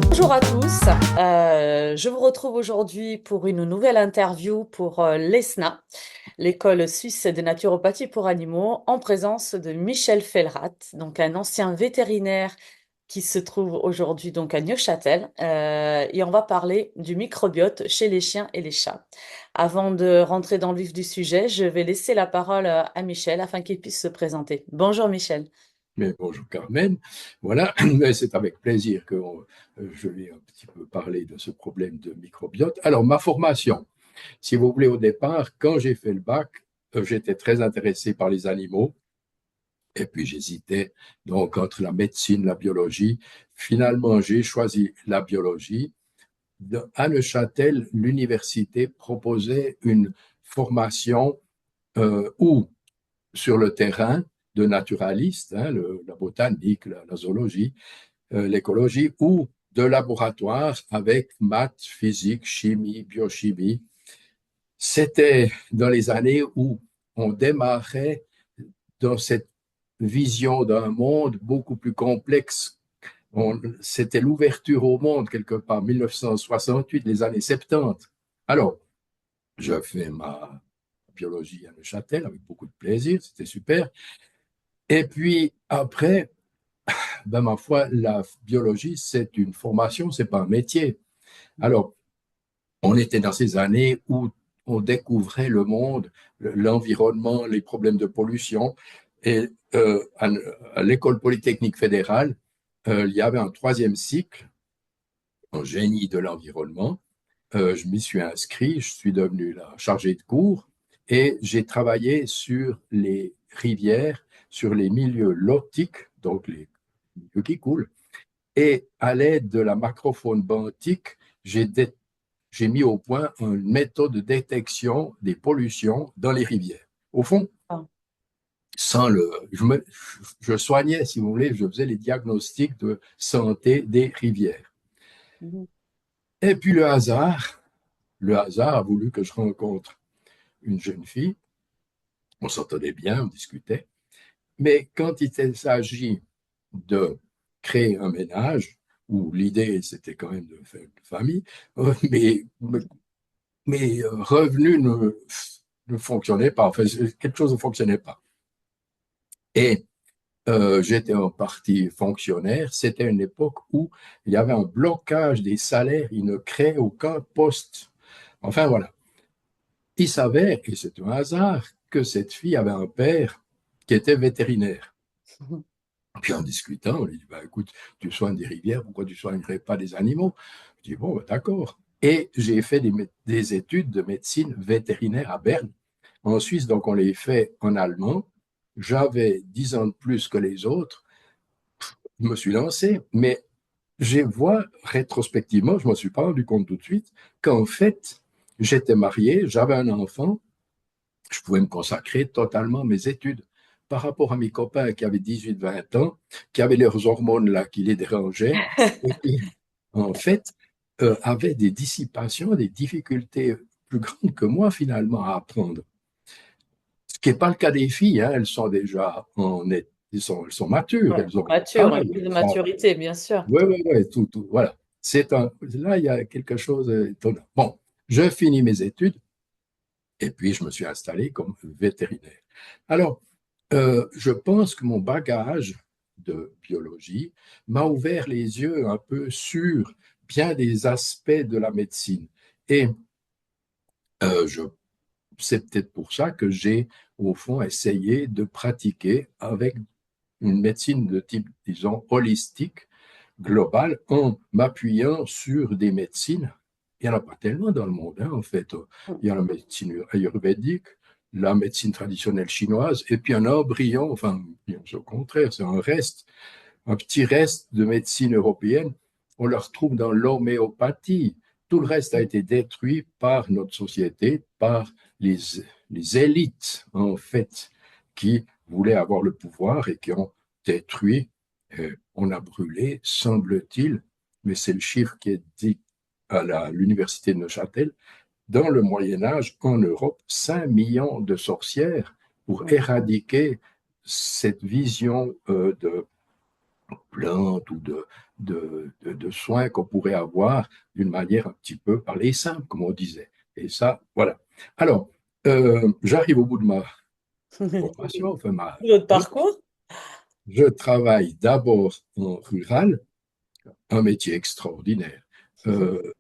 Bonjour à tous, je vous retrouve aujourd'hui pour une nouvelle interview pour l'ESNA, l'école suisse de naturopathie pour animaux, en présence de Michel Fellrat, donc un ancien vétérinaire qui se trouve aujourd'hui donc à Neuchâtel, et on va parler du microbiote chez les chiens et les chats. Avant de rentrer dans le vif du sujet, je vais laisser la parole à Michel afin qu'il puisse se présenter. Bonjour Michel. Mais bonjour Carmen, voilà, c'est avec plaisir que je vais un petit peu parler de ce problème de microbiote. Alors, ma formation, si vous voulez, au départ, quand j'ai fait le bac, j'étais très intéressé par les animaux, et puis j'hésitais donc entre la médecine, la biologie. Finalement, j'ai choisi la biologie. À Neuchâtel, l'université proposait une formation où sur le terrain de naturalistes, hein, la botanique, la zoologie, l'écologie, ou de laboratoire avec maths, physique, chimie, biochimie. C'était dans les années où on démarrait dans cette vision d'un monde beaucoup plus complexe. C'était l'ouverture au monde quelque part, 1968, les années 70. Alors, je fais ma biologie à Neuchâtel avec beaucoup de plaisir, c'était super. Et puis après, ben, ma foi, la biologie, c'est une formation, c'est pas un métier. Alors, on était dans ces années où on découvrait le monde, l'environnement, les problèmes de pollution. Et à l'école polytechnique fédérale, il y avait un troisième cycle en génie de l'environnement. Je m'y suis inscrit, je suis devenu là, chargé de cours et j'ai travaillé sur les rivières, sur les milieux lottiques, donc les milieux qui coulent. Et à l'aide de la macrofaune benthique, j'ai mis au point une méthode de détection des pollutions dans les rivières. Au fond, Ah. sans je soignais, si vous voulez, je faisais les diagnostics de santé des rivières. Mhm. Et puis le hasard a voulu que je rencontre une jeune fille. On s'entendait bien, on discutait. Mais quand il s'agit de créer un ménage, où l'idée c'était quand même de faire une famille, mes revenus ne fonctionnaient pas. Enfin, quelque chose ne fonctionnait pas. Et j'étais en partie fonctionnaire. C'était une époque où il y avait un blocage des salaires. Ils ne créaient aucun poste. Enfin, voilà. Il s'avère, et c'est un hasard, que cette fille avait un père qui était vétérinaire. Puis en discutant, on lui dit, bah, écoute, tu soignes des rivières, pourquoi tu ne soignerais pas des animaux? Je dis, bon, bah, d'accord. Et j'ai fait des études de médecine vétérinaire à Berne, en Suisse, donc on les fait en allemand. J'avais 10 ans de plus que les autres, je me suis lancé, mais je vois rétrospectivement, je ne me suis pas rendu compte tout de suite, qu'en fait, j'étais marié, j'avais un enfant, je pouvais me consacrer totalement à mes études. Par rapport à mes copains qui avaient 18-20 ans, qui avaient leurs hormones là qui les dérangeaient, et qui, en fait, avaient des dissipations, des difficultés plus grandes que moi finalement à apprendre. Ce qui n'est pas le cas des filles, hein, elles sont déjà elles sont matures, Ouais, elles ont un mature, travail, plus de elles sont. maturité, bien sûr. Oui, oui, oui, voilà. Là, il y a quelque chose d'étonnant. Bon, je finis mes études et puis je me suis installé comme vétérinaire. Alors, je pense que mon bagage de biologie m'a ouvert les yeux un peu sur bien des aspects de la médecine. Et je c'est peut-être pour ça que j'ai, au fond, essayé de pratiquer avec une médecine de type, disons, holistique, globale, en m'appuyant sur des médecines. Il n'y en a pas tellement dans le monde, hein, en fait. Il y a la médecine ayurvédique, la médecine traditionnelle chinoise, et puis un embryon, enfin, au contraire, c'est un reste, un petit reste de médecine européenne. On le retrouve dans l'homéopathie. Tout le reste a été détruit par notre société, par les, les élites, en fait, qui voulaient avoir le pouvoir et qui ont détruit On a brûlé, semble-t-il, mais c'est le chiffre qui est dit à l'université de Neuchâtel, dans le Moyen Âge, en Europe, 5 millions de sorcières pour éradiquer cette vision de plantes ou de soins qu'on pourrait avoir d'une manière un petit peu parler simple, comme on disait. Et ça, voilà. Alors, j'arrive au bout de ma formation, enfin Votre oui. parcours? Je travaille d'abord en rural, un métier extraordinaire. Euh,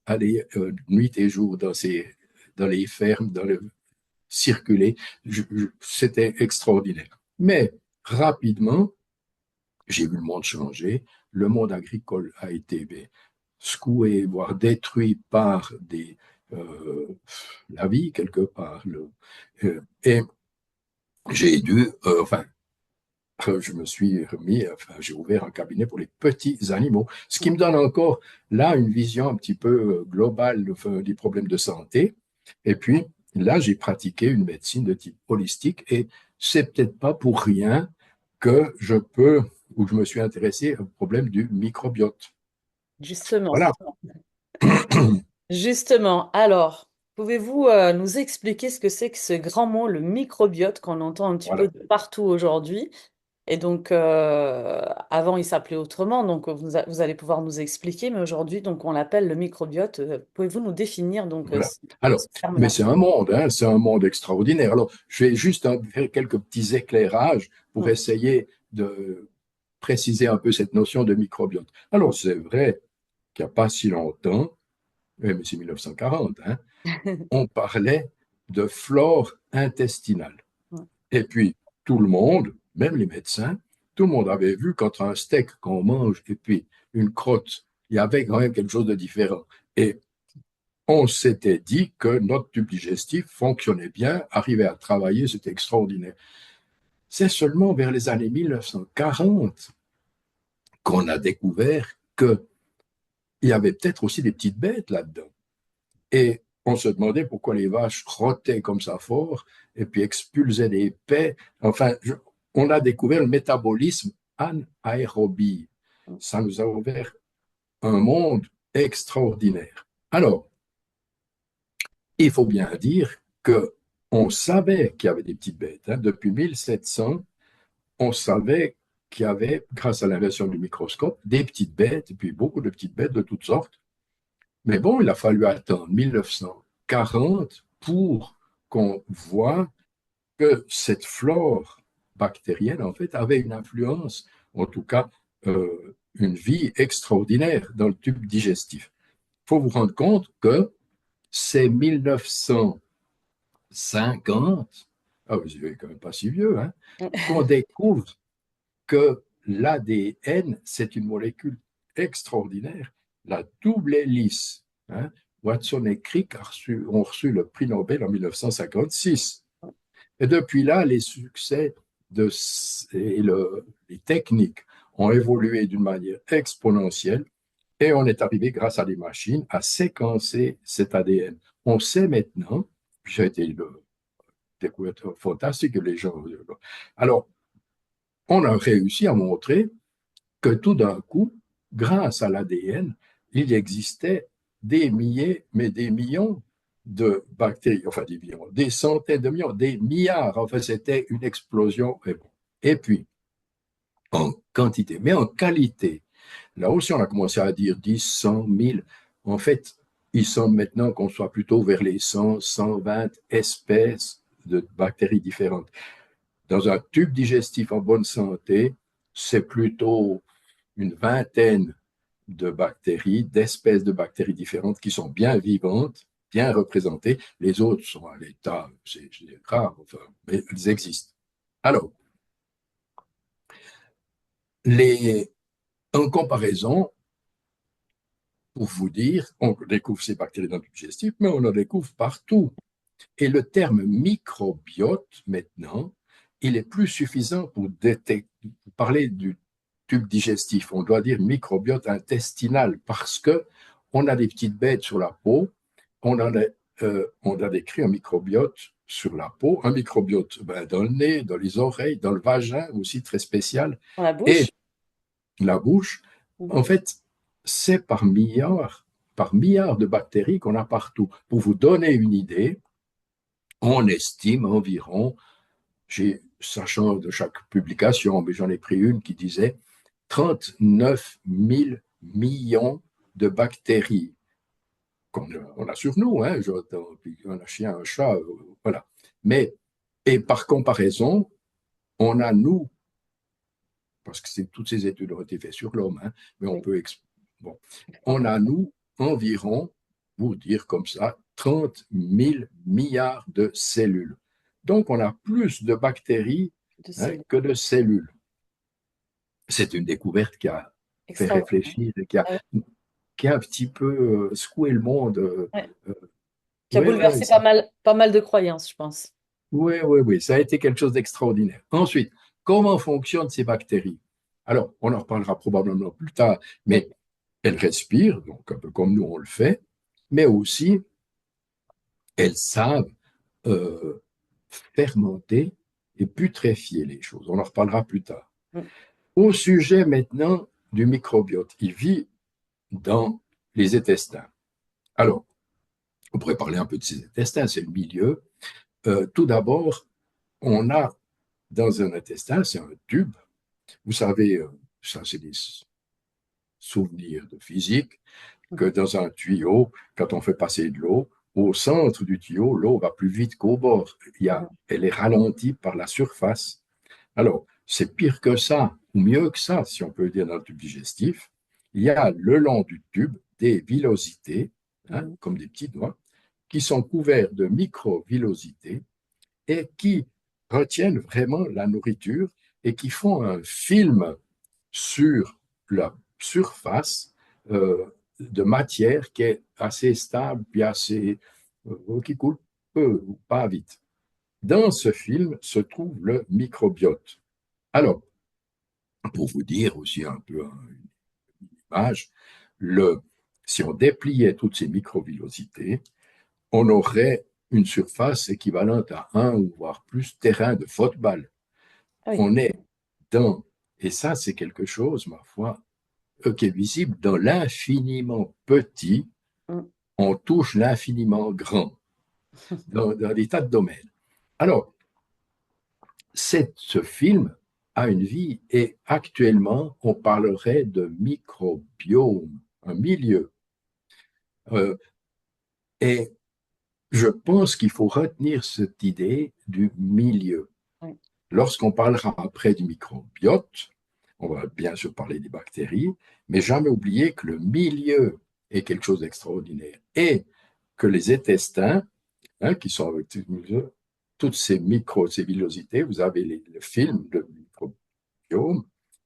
Aller nuit et jour dans les fermes, circuler, c'était extraordinaire. Mais rapidement, j'ai vu le monde changer. Le monde agricole a été secoué, voire détruit par la vie quelque part. Et j'ai dû, enfin, je me suis remis, enfin, j'ai ouvert un cabinet pour les petits animaux, ce qui me donne encore là une vision un petit peu globale enfin, des problèmes de santé. Et puis là, j'ai pratiqué une médecine de type holistique et c'est peut-être pas pour rien que je peux ou je me suis intéressé au problème du microbiote. Justement. Voilà. Justement, alors, pouvez-vous nous expliquer ce que c'est que ce grand mot, le microbiote, qu'on entend un petit peu Voilà. de partout aujourd'hui? Et donc, avant, il s'appelait autrement, donc vous allez pouvoir nous expliquer, mais aujourd'hui, donc, on l'appelle le microbiote. Pouvez-vous nous définir donc Voilà. Alors, ce mais terme-là? c'est un monde, hein, c'est un monde extraordinaire. Alors, je vais juste faire quelques petits éclairages pour Mm, essayer de préciser un peu cette notion de microbiote. Alors, c'est vrai qu'il n'y a pas si longtemps, mais c'est 1940, hein, on parlait de flore intestinale. mm. Et puis, tout le monde, même les médecins, tout le monde avait vu qu'entre un steak qu'on mange et puis une crotte, il y avait quand même quelque chose de différent. Et on s'était dit que notre tube digestif fonctionnait bien, arrivait à travailler, c'était extraordinaire. C'est seulement vers les années 1940 qu'on a découvert qu'il y avait peut-être aussi des petites bêtes là-dedans. Et on se demandait pourquoi les vaches rottaient comme ça fort et puis expulsaient des paies. Enfin, on a découvert le métabolisme anaérobie. Ça nous a ouvert un monde extraordinaire. Alors, il faut bien dire que on savait qu'il y avait des petites bêtes. Hein. Depuis 1700, on savait qu'il y avait, grâce à l'invention du microscope, des petites bêtes, et puis beaucoup de petites bêtes de toutes sortes. Mais bon, il a fallu attendre 1940 pour qu'on voit que cette flore bactérienne, en fait, avait une influence, en tout cas, une vie extraordinaire dans le tube digestif. Il faut vous rendre compte que c'est 1950, ah, vous n'êtes quand même pas si vieux, hein, qu'on découvre que l'ADN, c'est une molécule extraordinaire, la double hélice. Hein. Watson et Crick ont reçu le prix Nobel en 1956. Et depuis là, les succès les techniques ont évolué d'une manière exponentielle et on est arrivé, grâce à des machines, à séquencer cet ADN. On sait maintenant, puis ça a été une découverte fantastique, les gens. Alors, on a réussi à montrer que tout d'un coup, grâce à l'ADN, il existait des milliers, mais des millions de bactéries, enfin des millions, des centaines de millions, des milliards. Enfin, c'était une explosion. Et puis, en quantité, mais en qualité. Là aussi, on a commencé à dire 10, 100, 1000. En fait, il semble maintenant qu'on soit plutôt vers les 100, 120 espèces de bactéries différentes. Dans un tube digestif en bonne santé, c'est plutôt une vingtaine de bactéries, d'espèces de bactéries différentes qui sont bien vivantes, bien représentées. Les autres sont à l'état, c'est rare, enfin, mais elles existent. Alors, les, en comparaison, pour vous dire, on découvre ces bactéries dans le digestif, mais on en découvre partout. Et le terme microbiote, maintenant, il est plus suffisant pour parler du tube digestif. On doit dire microbiote intestinal parce que on a des petites bêtes sur la peau, on a décrit un microbiote sur la peau, un microbiote dans le nez, dans les oreilles, dans le vagin aussi très spécial. Dans la Et bouche? la bouche, en fait, c'est par milliards de bactéries qu'on a partout. Pour vous donner une idée, on estime environ, sachant de chaque publication, mais j'en ai pris une qui disait 39 000 millions de bactéries qu'on a sur nous, hein, puis un chien, un chat, voilà. Mais, et par comparaison, on a, nous, parce que toutes ces études ont été faites sur l'homme, hein, mais on Oui, peut, bon, on a, nous, environ, pour dire comme ça, 30 000 milliards de cellules. Donc, on a plus de bactéries, de hein, cellules. que de cellules. C'est une découverte qui a fait Extraordinaire. réfléchir, Ah ouais. qui a un petit peu secoué le monde. Ouais. Euh, Qui a oui, oui, bouleversé pas mal de croyances, je pense. oui, oui, oui, ça a été quelque chose d'extraordinaire. Ensuite, comment fonctionnent ces bactéries? Alors, on en reparlera probablement plus tard, Oui. mais elles respirent, donc un peu comme nous on le fait, mais aussi elles savent euh, fermenter et putréfier les choses. On en reparlera plus tard. Mm. Au sujet maintenant du microbiote, il vit dans les intestins. Alors, on pourrait parler un peu de ces intestins, c'est le milieu. Tout d'abord, on a dans un intestin, c'est un tube. Vous savez, ça c'est des souvenirs de physique, que dans un tuyau, quand on fait passer de l'eau, au centre du tuyau, l'eau va plus vite qu'au bord. Mhm. Elle est ralentie par la surface. Alors, c'est pire que ça, ou mieux que ça, si on peut dire dans le tube digestif. Il y a le long du tube des villosités, hein, Mhm. comme des petits doigts, qui sont couverts de microvillosités et qui retiennent vraiment la nourriture et qui font un film sur la surface de matière qui est assez stable, puis qui coule peu ou pas vite. Dans ce film se trouve le microbiote. Alors, pour vous dire aussi un peu une image, si on dépliait toutes ces microvillosités, on aurait une surface équivalente à un ou voire plus terrain de football. Ah oui. On est dans, et ça c'est quelque chose, ma foi, qui est visible dans l'infiniment petit, Mm. on touche l'infiniment grand, dans des tas de domaines. Alors, ce film a une vie et actuellement, on parlerait de microbiome, un milieu. Euh, et je pense qu'il faut retenir cette idée du milieu. Oui. Lorsqu'on parlera après du microbiote, on va bien sûr parler des bactéries, mais jamais oublier que le milieu est quelque chose d'extraordinaire et que les intestins, hein, qui sont avec toutes ces microcellulosités, vous avez le film de microbiome,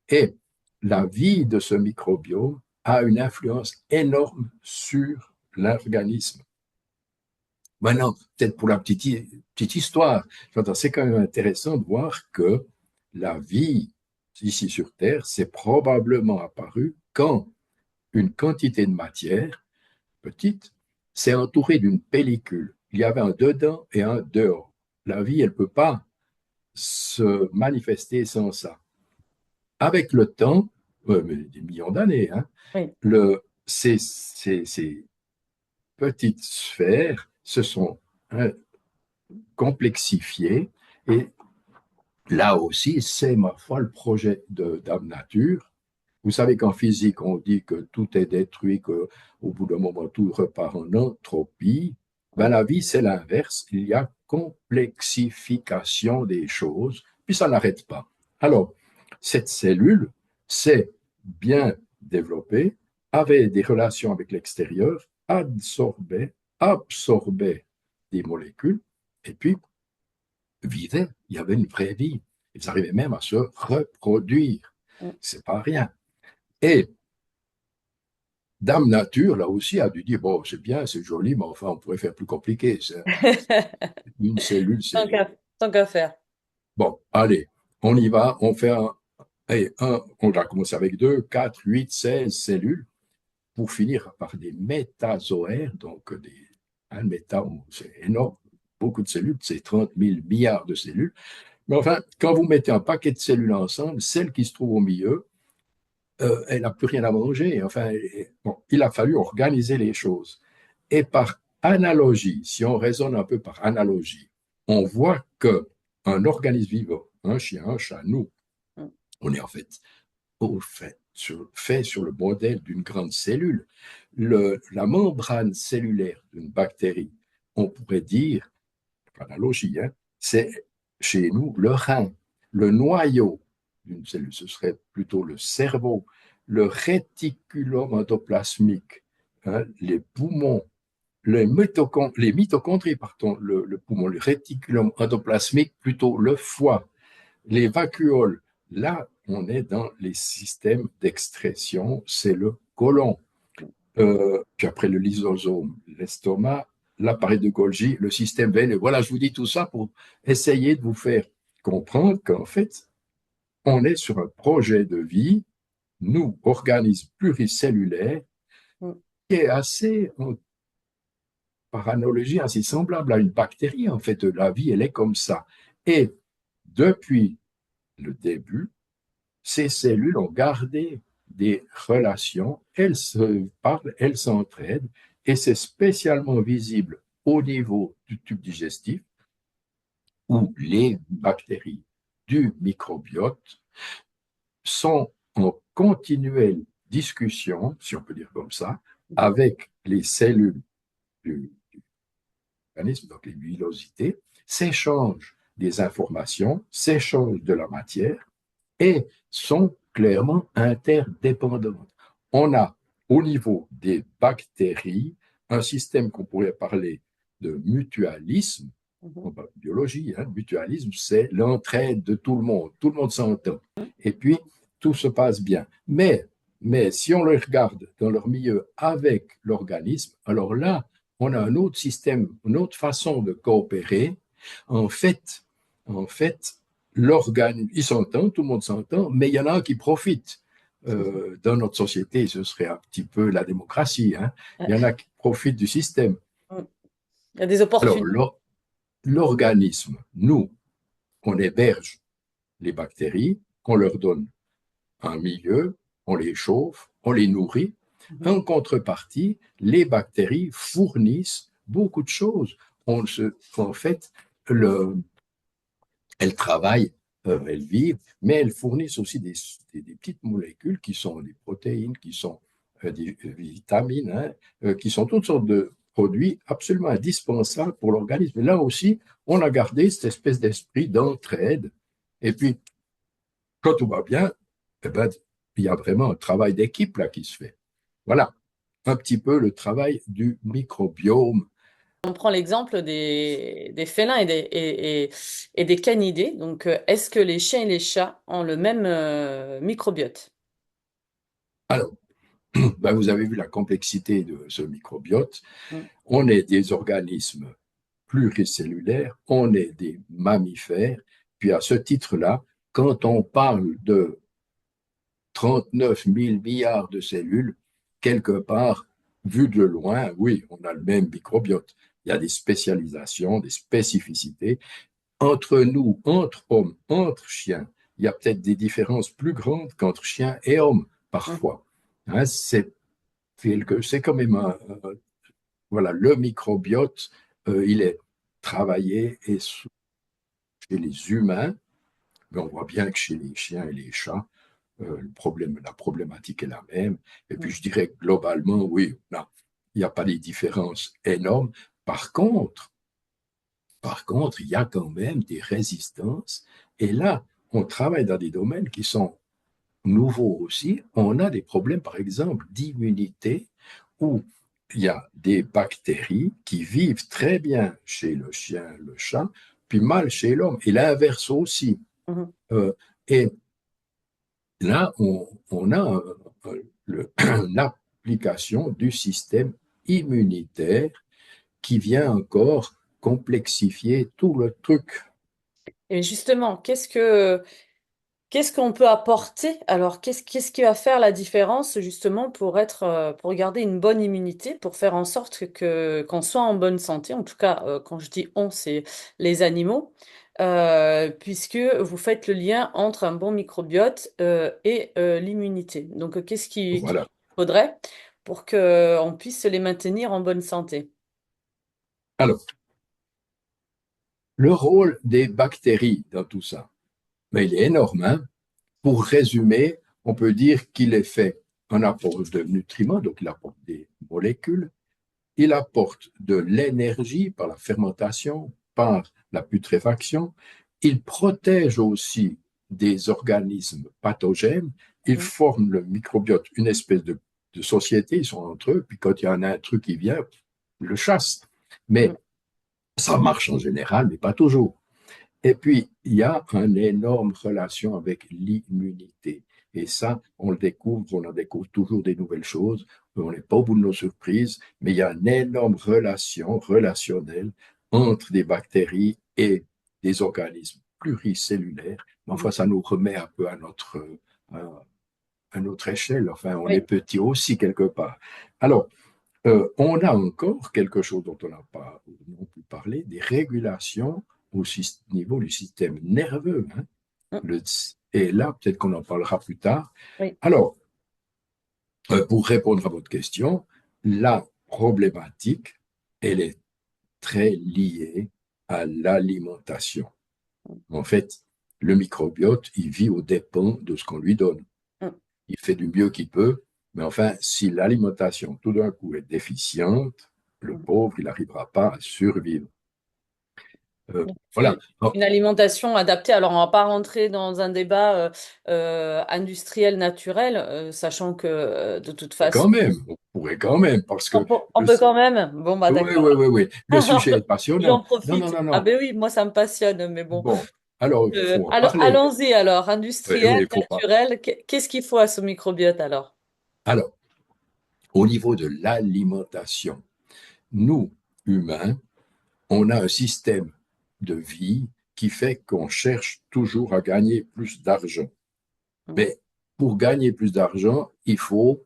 et la vie de ce microbiome a une influence énorme sur l'organisme. Maintenant, peut-être pour la petite histoire, c'est quand même intéressant de voir que la vie ici sur Terre s'est probablement apparue quand une quantité de matière petite s'est entourée d'une pellicule. Il y avait un dedans et un dehors. La vie, elle ne peut pas se manifester sans ça. Avec le temps, mais des millions d'années, hein, Oui. ces petites sphères se sont, hein, complexifiées et là aussi, c'est ma foi le projet de Dame Nature. Vous savez qu'en physique, on dit que tout est détruit, qu'au bout d'un moment, tout repart en entropie. Ben, Mm. la vie, c'est l'inverse. Il y a complexification des choses, puis ça n'arrête pas. Alors, cette cellule s'est bien développée, avait des relations avec l'extérieur, absorbait des molécules, et puis vivaient, il y avait une vraie vie. Ils arrivaient même à se reproduire. Mm. C'est pas rien. Et Dame Nature, là aussi, a dû dire, bon, c'est bien, c'est joli, mais enfin, on pourrait faire plus compliqué. Une cellule, Tant c'est... qu'à tant qu'à faire. Bon, allez, on y va, on fait on a commencé avec 2, 4, 8, 16 cellules, pour finir par des métazoaires, donc un méta, c'est énorme, beaucoup de cellules, c'est 30 000 milliards de cellules. Mais enfin, quand vous mettez un paquet de cellules ensemble, celle qui se trouve au milieu, elle n'a plus rien à manger. Enfin, bon, il a fallu organiser les choses. Et par analogie, si on raisonne un peu par analogie, on voit que un organisme vivant, un chien, un chat, nous, Mm. on est en fait fait sur le modèle d'une grande cellule. La membrane cellulaire d'une bactérie, on pourrait dire, par analogie, hein, c'est chez nous le rein, le noyau d'une cellule, ce serait plutôt le cerveau, le réticulum endoplasmique, hein, les poumons, les mitochondries, pardon, le poumon, le réticulum endoplasmique, plutôt le foie, les vacuoles. Là, on est dans les systèmes d'excrétion, c'est le côlon. Puis après le lysosome, l'estomac, l'appareil de Golgi, le système veineux. Voilà, je vous dis tout ça pour essayer de vous faire comprendre qu'en fait, on est sur un projet de vie, nous, organismes pluricellulaires, Mm. qui est assez, par analogie, assez semblable à une bactérie. En fait, la vie, elle est comme ça. Et depuis le début, ces cellules ont gardé des relations, elles se parlent, elles s'entraident, et c'est spécialement visible au niveau du tube digestif, où les bactéries du microbiote sont en continuelle discussion, si on peut dire comme ça, avec les cellules du organisme, donc les villosités, s'échangent des informations, s'échangent de la matière, et sont clairement interdépendantes. On a au niveau des bactéries un système qu'on pourrait parler de mutualisme, Mhm. en biologie, hein, mutualisme, c'est l'entraide de tout le monde s'entend. Et puis, tout se passe bien. Mais si on les regarde dans leur milieu avec l'organisme, alors là, on a un autre système, une autre façon de coopérer. En fait, en fait, l'organe, ils s'entendent, tout le monde s'entend, mais il y en a un qui profite. Dans notre société, ce serait un petit peu la démocratie, hein. Il y en a qui profitent du système. Mm. Il y a des Alors, opportunités. l'organisme, nous, on héberge les bactéries, on leur donne un milieu, on les chauffe, on les nourrit. Mhm. En contrepartie, les bactéries fournissent beaucoup de choses. En fait, le, elles travaillent, elles vivent, mais elles fournissent aussi des petites molécules qui sont des protéines, qui sont des vitamines, hein, qui sont toutes sortes de produits absolument indispensables pour l'organisme. Et là aussi, on a gardé cette espèce d'esprit d'entraide. Et puis, quand tout va bien, eh ben, il y a vraiment un travail d'équipe là qui se fait. Voilà, un petit peu le travail du microbiome. On prend l'exemple des félins et des canidés. Donc, est-ce que les chiens et les chats ont le même microbiote? Alors, ben, vous avez vu la complexité de ce microbiote. Mm. On est des organismes pluricellulaires, on est des mammifères. Puis à ce titre-là, quand on parle de 39 000 milliards de cellules, quelque part, vu de loin, oui, on a le même microbiote. Il y a des spécialisations, des spécificités. Entre nous, entre hommes, entre chiens, il y a peut-être des différences plus grandes qu'entre chiens et hommes, Mhm. parfois. Hein, c'est quand même voilà, le microbiote, il est travaillé et chez les humains, mais on voit bien que chez les chiens et les chats, la problématique est la même. Et puis je dirais que globalement, oui, non, il n'y a pas des différences énormes. Par contre, il y a quand même des résistances. Et là, on travaille dans des domaines qui sont nouveaux aussi. On a des problèmes, par exemple, d'immunité, où il y a des bactéries qui vivent très bien chez le chien, le chat, puis mal chez l'homme, et l'inverse aussi. Mhm. Euh, et là, on a l'application du système immunitaire qui vient encore complexifier tout le truc. Et justement, qu'est-ce qu'on peut apporter? Alors, qu'est-ce qui va faire la différence justement pour garder une bonne immunité, pour faire en sorte qu'on soit en bonne santé. En tout cas, quand je dis on, c'est les animaux. puisque vous faites le lien entre un bon microbiote et l'immunité. Donc, qu'il Voilà. faudrait pour qu'on puisse les maintenir en bonne santé? Alors, le rôle des bactéries dans tout ça, mais il est énorme, hein. Pour résumer, on peut dire qu'il est fait un apport de nutriments, donc il apporte des molécules, il apporte de l'énergie par la fermentation, par la putréfaction, il protège aussi des organismes pathogènes, il Mm, forme le microbiote, une espèce de société, ils sont entre eux, puis quand il y en a un truc qui vient, il le chasse. mm, Mais ça marche en général, mais pas toujours. Et puis, il y a une énorme relation avec l'immunité. Et ça, on le découvre, on en découvre toujours des nouvelles choses. On n'est pas au bout de nos surprises, mais il y a une énorme relation relationnelle entre des bactéries et des organismes pluricellulaires. Mais mm. enfin, ça nous remet un peu à notre échelle. Enfin, on est Oui. petit aussi quelque part. Alors, on a encore quelque chose dont on n'a pas non plus parlé, des régulations niveau du système nerveux, hein. Mm, Et là, peut-être qu'on en parlera plus tard. oui. Alors, pour répondre à votre question, la problématique, elle est très liée à l'alimentation. En fait, le microbiote, il vit aux dépens de ce qu'on lui donne. Mm, Il fait du mieux qu'il peut, mais enfin, si l'alimentation tout d'un coup est déficiente, le mm. pauvre, il n'arrivera pas à survivre. Donc, Voilà. Oh, une alimentation adaptée. Alors, on va pas rentrer dans un débat industriel naturel, sachant que de toute et façon, quand même, on pourrait quand même, parce que on peut quand même. Bon, bah oui, d'accord. oui, oui, oui, le Alors, sujet est j'en passionnant. Non, non, profite. non, Ah non. ben oui, moi ça me passionne, mais bon. Bon, alors il faut en parler. Allons-y alors, Oui, industriel, oui, il faut pas. naturel, qu'est-ce qu'il faut à ce microbiote alors? Alors, au niveau de l'alimentation, nous, humains, on a un système de vie qui fait qu'on cherche toujours à gagner plus d'argent. Mm, Mais pour gagner plus d'argent, il faut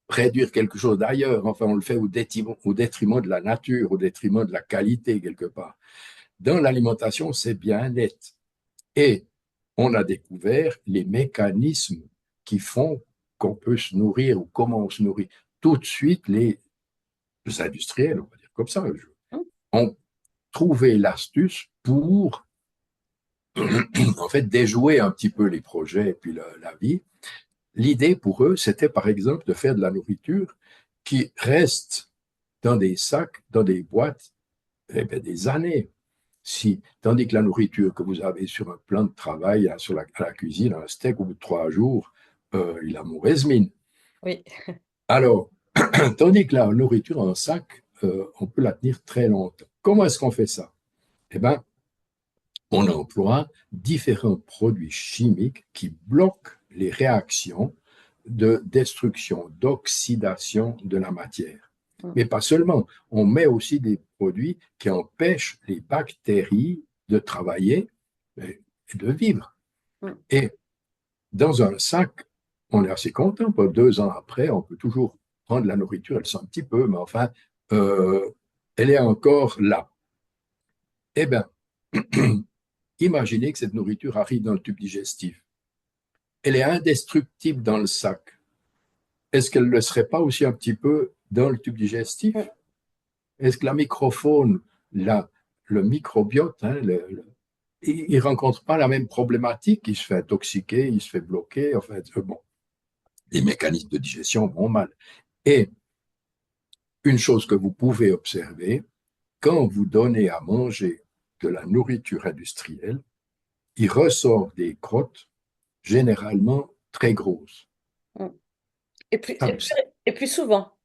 réduire quelque chose d'ailleurs. Enfin, on le fait au détriment de la nature, au détriment de la qualité quelque part. Dans l'alimentation, c'est bien net. Et on a découvert les mécanismes qui font qu'on peut se nourrir ou comment on se nourrit. Tout de suite, les industriels, on va dire comme ça, mm, ont trouvé l'astuce pour en fait déjouer un petit peu les projets et puis la vie. L'idée pour eux, c'était par exemple de faire de la nourriture qui reste dans des sacs, dans des boîtes, eh bien, des années. Si, tandis que la nourriture que vous avez sur un plan de travail, hein, à la cuisine, un steak, au bout de 3 jours, il a mauvaise mine. oui. Alors, tandis que la nourriture en sac, on peut la tenir très longtemps. Comment est-ce qu'on fait ça? Eh bien, on emploie différents produits chimiques qui bloquent les réactions de destruction, d'oxydation de la matière. Mm, Mais pas seulement, on met aussi des produits qui empêchent les bactéries de travailler et de vivre. mm. Et dans un sac, on est assez content, 2 ans après, on peut toujours prendre la nourriture, elle sent un petit peu, mais enfin, euh, elle est encore là. Eh bien, imaginez que cette nourriture arrive dans le tube digestif. Elle est indestructible dans le sac. Est-ce qu'elle ne le serait pas aussi un petit peu dans le tube Mm. digestif? Est-ce que la microfaune, le microbiote, hein, il ne rencontre pas la même problématique? Il se fait intoxiquer, il se fait bloquer. Enfin, bon, les mécanismes de digestion vont mal. Et une chose que vous pouvez observer, quand vous donnez à manger de la nourriture industrielle, il ressort des crottes généralement très grosses. Mm. Et plus, Ça et veut, plus, et plus souvent.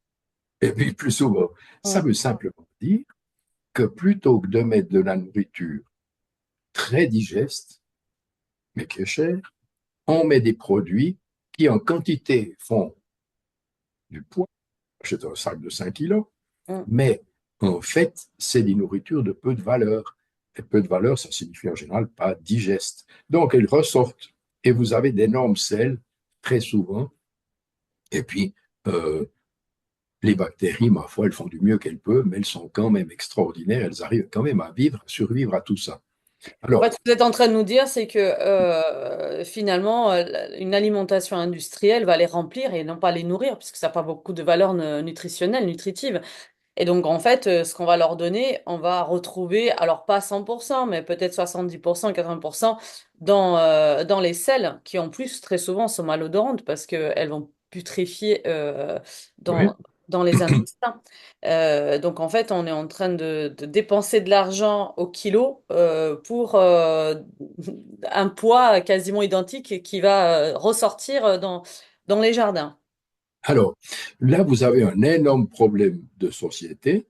et puis plus souvent, ça Mm, veut simplement dire que plutôt que de mettre de la nourriture très digeste, mais qui est chère, on met des produits qui en quantité font du poids. C'est un sac de 5 kilos, mm. mais en fait, c'est des nourritures de peu de valeur. Et peu de valeur, ça signifie en général pas digeste. Donc, elles ressortent et vous avez d'énormes sels très souvent. Et puis, euh, les bactéries, ma foi, elles font du mieux qu'elles peuvent, mais elles sont quand même extraordinaires. Elles arrivent quand même à vivre, à survivre à tout ça. En Alors, fait, ce que vous êtes en train de nous dire, c'est que finalement, une alimentation industrielle va les remplir et non pas les nourrir, puisque ça n'a pas beaucoup de valeur nutritionnelle, nutritive. Et donc, en fait, ce qu'on va leur donner, on va retrouver, alors pas 100%, mais peut-être 70%, 80% dans les selles, qui en plus, très souvent, sont malodorantes parce qu'elles vont putréfier oui. dans les intestins. Donc, en fait, on est en train de dépenser de l'argent au kilo pour un poids quasiment identique qui va ressortir dans les jardins. Alors, là, vous avez un énorme problème de sociétal.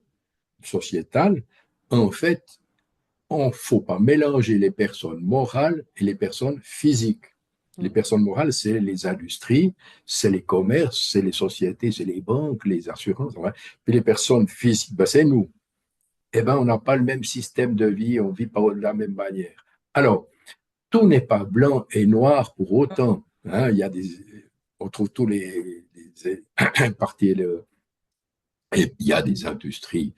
En fait, on ne faut pas mélanger les personnes morales et les personnes physiques. Les Mm. personnes morales, c'est les industries, c'est les commerces, c'est les sociétés, c'est les banques, les assurances. Ouais. Puis les personnes physiques, ben, c'est nous. Eh ben, on n'a pas le même système de vie, on ne vit pas de la même manière. Alors, tout n'est pas blanc et noir pour autant. Hein. On trouve tous les parties. Et il y a des industries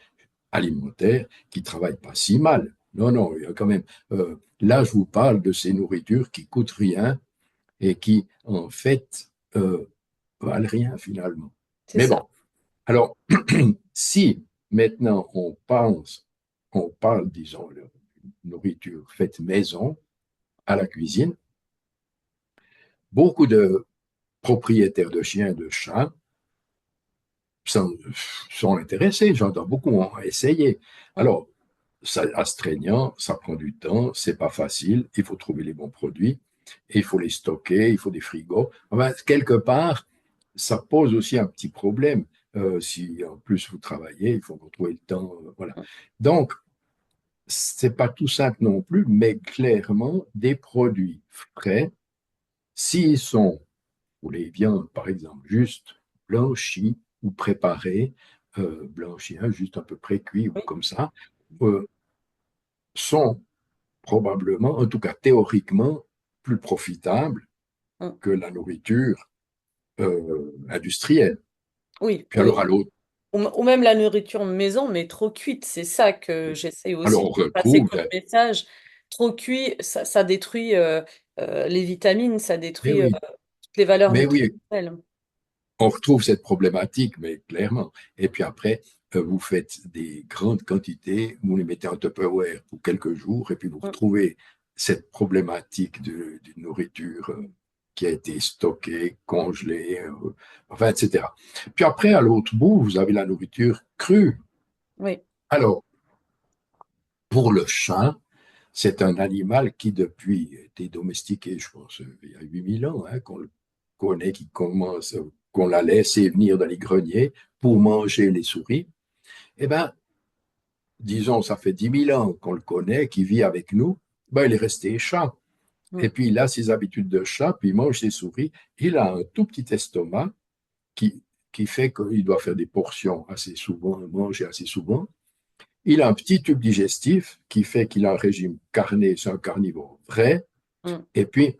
alimentaires qui travaillent pas si mal. Non, non, il y a quand même. Là, je vous parle de ces nourritures qui coûtent rien et qui, en fait, valent rien finalement. C'est Mais ça. bon, alors, si maintenant on parle, disons, de nourriture faite maison, à la cuisine, beaucoup de propriétaires de chiens et de chats sont, sont intéressés. J'entends beaucoup ont essayé. Mm. Alors, ça astreignant, ça prend du temps, c'est pas facile, il faut trouver les bons produits, et il faut les stocker, il faut des frigos. Enfin, quelque part, ça pose aussi un petit problème. Si en plus vous travaillez, il faut vous trouver le temps. Voilà. Donc, c'est pas tout simple non plus, mais clairement, des produits frais, s'ils sont, ou les viandes par exemple, juste blanchies ou préparées, blanchies, hein, juste un peu pré-cuits ou Oui. comme ça, euh, sont probablement, en tout cas théoriquement, plus profitable Mm. que la nourriture industrielle. Oui, Puis oui. alors à l'autre, Ou même la nourriture maison, mais trop cuite. C'est ça que j'essaie alors aussi on de passer retrouve, comme message. Trop cuit, ça détruit les vitamines, ça mais détruit oui, toutes les valeurs mais oui, nutritionnelles. on retrouve cette problématique, mais clairement. Et puis après, vous faites des grandes quantités, vous les mettez en Tupperware pour quelques jours, et puis vous Mm. retrouvez cette problématique d'une nourriture qui a été stockée, congelée, enfin, etc. Puis après, à l'autre bout, vous avez la nourriture crue. Oui, Alors, pour le chat, c'est un animal qui, depuis, a été domestiqué, je pense, il y a 8000 ans, hein, qu'on le connaît, qu'on l'a laissé venir dans les greniers pour manger les souris. Eh bien, disons, ça fait 10 000 ans qu'on le connaît, qu'il vit avec nous, ben, il est resté chat. Et mm, puis, il a ses habitudes de chat, puis il mange ses souris. Il a un tout petit estomac qui, qui fait qu'il doit faire des portions assez souvent, manger assez souvent. Il a un petit tube digestif qui fait qu'il a un régime carné, c'est un carnivore vrai. mm, Et puis,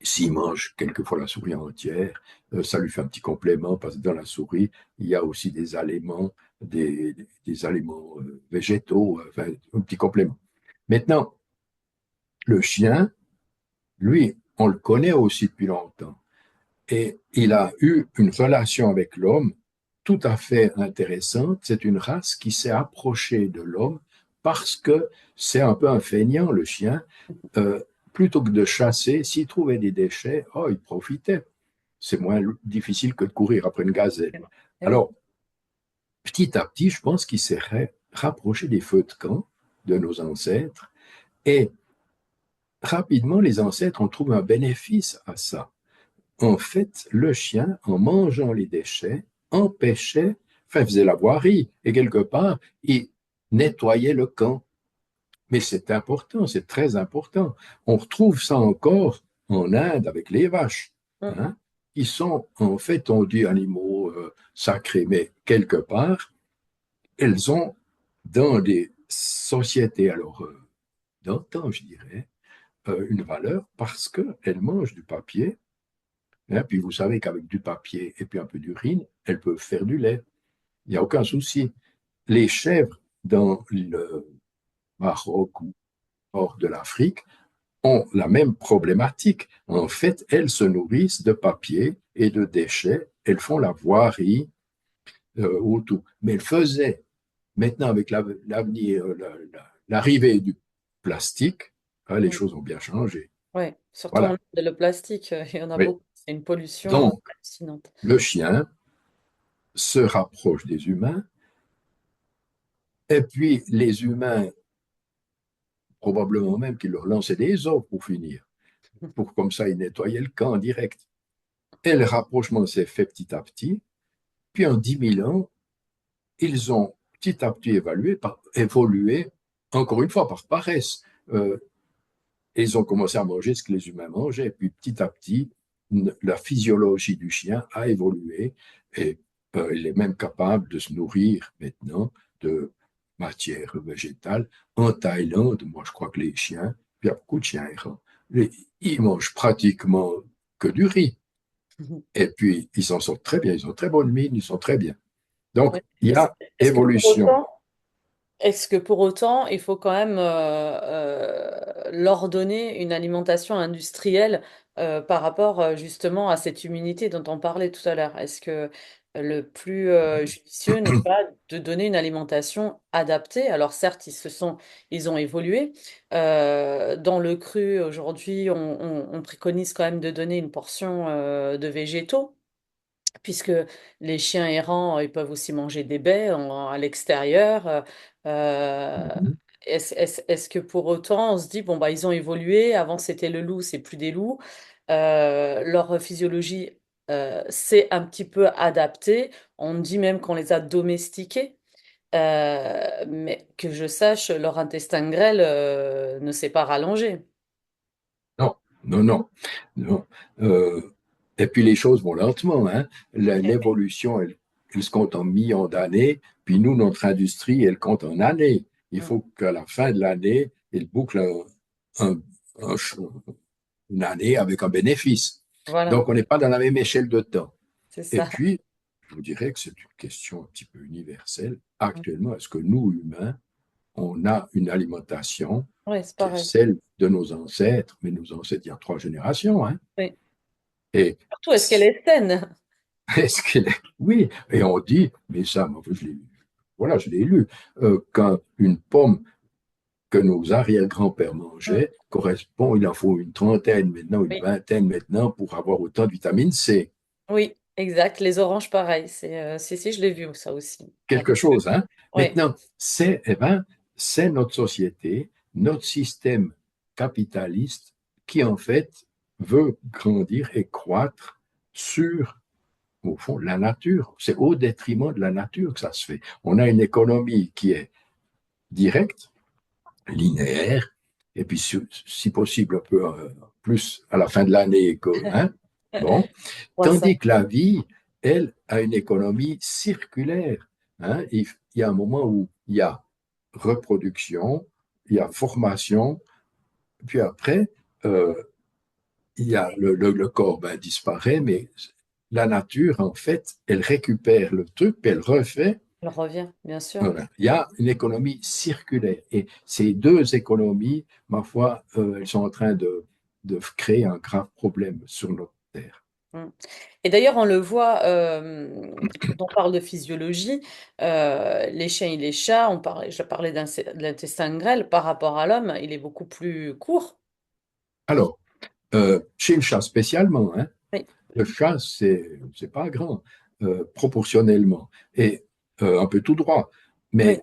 s'il mange quelquefois la souris entière, ça lui fait un petit complément parce que dans la souris, il y a aussi des aliments, des aliments végétaux, enfin, un petit complément. Maintenant, le chien, lui, on le connaît aussi depuis longtemps. Et il a eu une relation avec l'homme tout à fait intéressante. C'est une race qui s'est approchée de l'homme parce que c'est un peu un feignant, le chien. Euh, Plutôt que de chasser, s'il trouvait des déchets, oh, il profitait. C'est moins difficile que de courir après une gazelle. eh oui. Alors, petit à petit, je pense qu'il s'est rapproché des feux de camp de nos ancêtres et rapidement, les ancêtres ont trouvé un bénéfice à ça. En fait, le chien, en mangeant les déchets, empêchait, enfin, faisait la voirie et quelque part, il nettoyait le camp. Mais c'est important, c'est très important. On retrouve ça encore en Inde avec les vaches, Mm. hein, qui sont en fait, on dit animaux sacrés, mais quelque part, elles ont dans des sociétés, alors d'antan, je dirais, une valeur parce qu'elles mangent du papier. Hein, puis vous savez qu'avec du papier et puis un peu d'urine, elles peuvent faire du lait. Il n'y a aucun souci. Les chèvres dans le Maroc ou nord de l'Afrique ont la même problématique. En fait, elles se nourrissent de papier et de déchets. Elles font la voirie autour. Mais elles faisaient, maintenant avec l'avenir, l'arrivée du plastique, hein, les Oui, choses ont bien changé. ouais. Surtout en Voilà. Inde, le plastique, il y en a Oui. beaucoup. C'est une pollution Donc, hallucinante. le chien se rapproche des humains, et puis les humains, probablement même qu'ils leur lançaient des œufs pour finir, pour comme ça ils nettoyaient le camp direct. Et le rapprochement s'est fait petit à petit, puis en 10 000 ans, ils ont petit à petit évolué, encore une fois par paresse. Ils ont commencé à manger ce que les humains mangeaient, et puis petit à petit, la physiologie du chien a évolué, et il est même capable de se nourrir maintenant de matière végétale. En Thaïlande, moi je crois que les chiens, il y a beaucoup de chiens errants, ils mangent pratiquement que du riz. Et puis, ils s'en sortent très bien, ils ont très bonne mine, ils sont très bien. Donc, Ouais. il y Est-ce, a est-ce que pour évolution. autant, est-ce que pour autant, il faut quand même leur donner une alimentation industrielle par rapport justement à cette immunité dont on parlait tout à l'heure? Est-ce que le plus judicieux n'est pas de donner une alimentation adaptée? Alors certes, ils ont évolué. Dans le cru, aujourd'hui, on préconise quand même de donner une portion de végétaux puisque les chiens errants, ils peuvent aussi manger des baies à l'extérieur. Euh, Mhm. est-ce que pour autant, on se dit, bon, bah, ils ont évolué, avant c'était le loup, c'est plus des loups. Leur physiologie s'est un petit peu adaptée. On dit même qu'on les a domestiqués. Mais que je sache, leur intestin grêle ne s'est pas rallongé. Non, non, non, non. Euh, et puis les choses vont lentement, hein. L'évolution, elle se compte en millions d'années, puis nous, notre industrie, elle compte en années. Il Mm. faut qu'à la fin de l'année, elle boucle un- un une année avec un bénéfice. Voilà, Donc, on n'est pas dans la même échelle de temps. c'est Et ça. puis, je vous dirais que c'est une question un petit peu universelle. Mm. Actuellement, est-ce que nous, humains, on a une alimentation Ouais, c'est qui est pareil. celle de nos ancêtres, mais nos ancêtres il y a 3 générations, hein? Oui. Et Surtout, est-ce qu'elle est saine? est-ce qu'il est... Oui, et on dit, mais ça, moi, voilà, je l'ai lu, qu'une pomme que nos arrière-grands-pères Mm. mangeaient correspond, il en faut une trentaine maintenant, une Oui. vingtaine maintenant pour avoir autant de vitamine C. Oui, exact. Les oranges, pareil. Si, je l'ai vu, ça aussi. Quelque chose, hein? Oui, Maintenant, c'est notre société, notre système capitaliste qui, en fait, veut grandir et croître sur, au fond, la nature. C'est au détriment de la nature que ça se fait. On a une économie qui est directe, linéaire, et puis, si possible, un peu plus à la fin de l'année que, hein? Bon. croissant. Tandis que la vie, elle, a une économie circulaire, hein. Il y a un moment où il y a reproduction, il y a formation, puis après, euh, il y a le corps ben, disparaît, mais la nature, en fait, elle récupère le truc, puis elle refait. Elle revient, bien sûr. Voilà. Il y a une économie circulaire. Et ces deux économies, ma foi, elles sont en train de créer un grave problème sur notre Terre. Mm. Et d'ailleurs, on le voit quand on parle de physiologie, les chiens et les chats, je parlais de l'intestin grêle, par rapport à l'homme, il est beaucoup plus court. Alors, chez le chat spécialement, hein, Oui, le chat, c'est pas grand, proportionnellement, et un peu tout droit. oui. Mais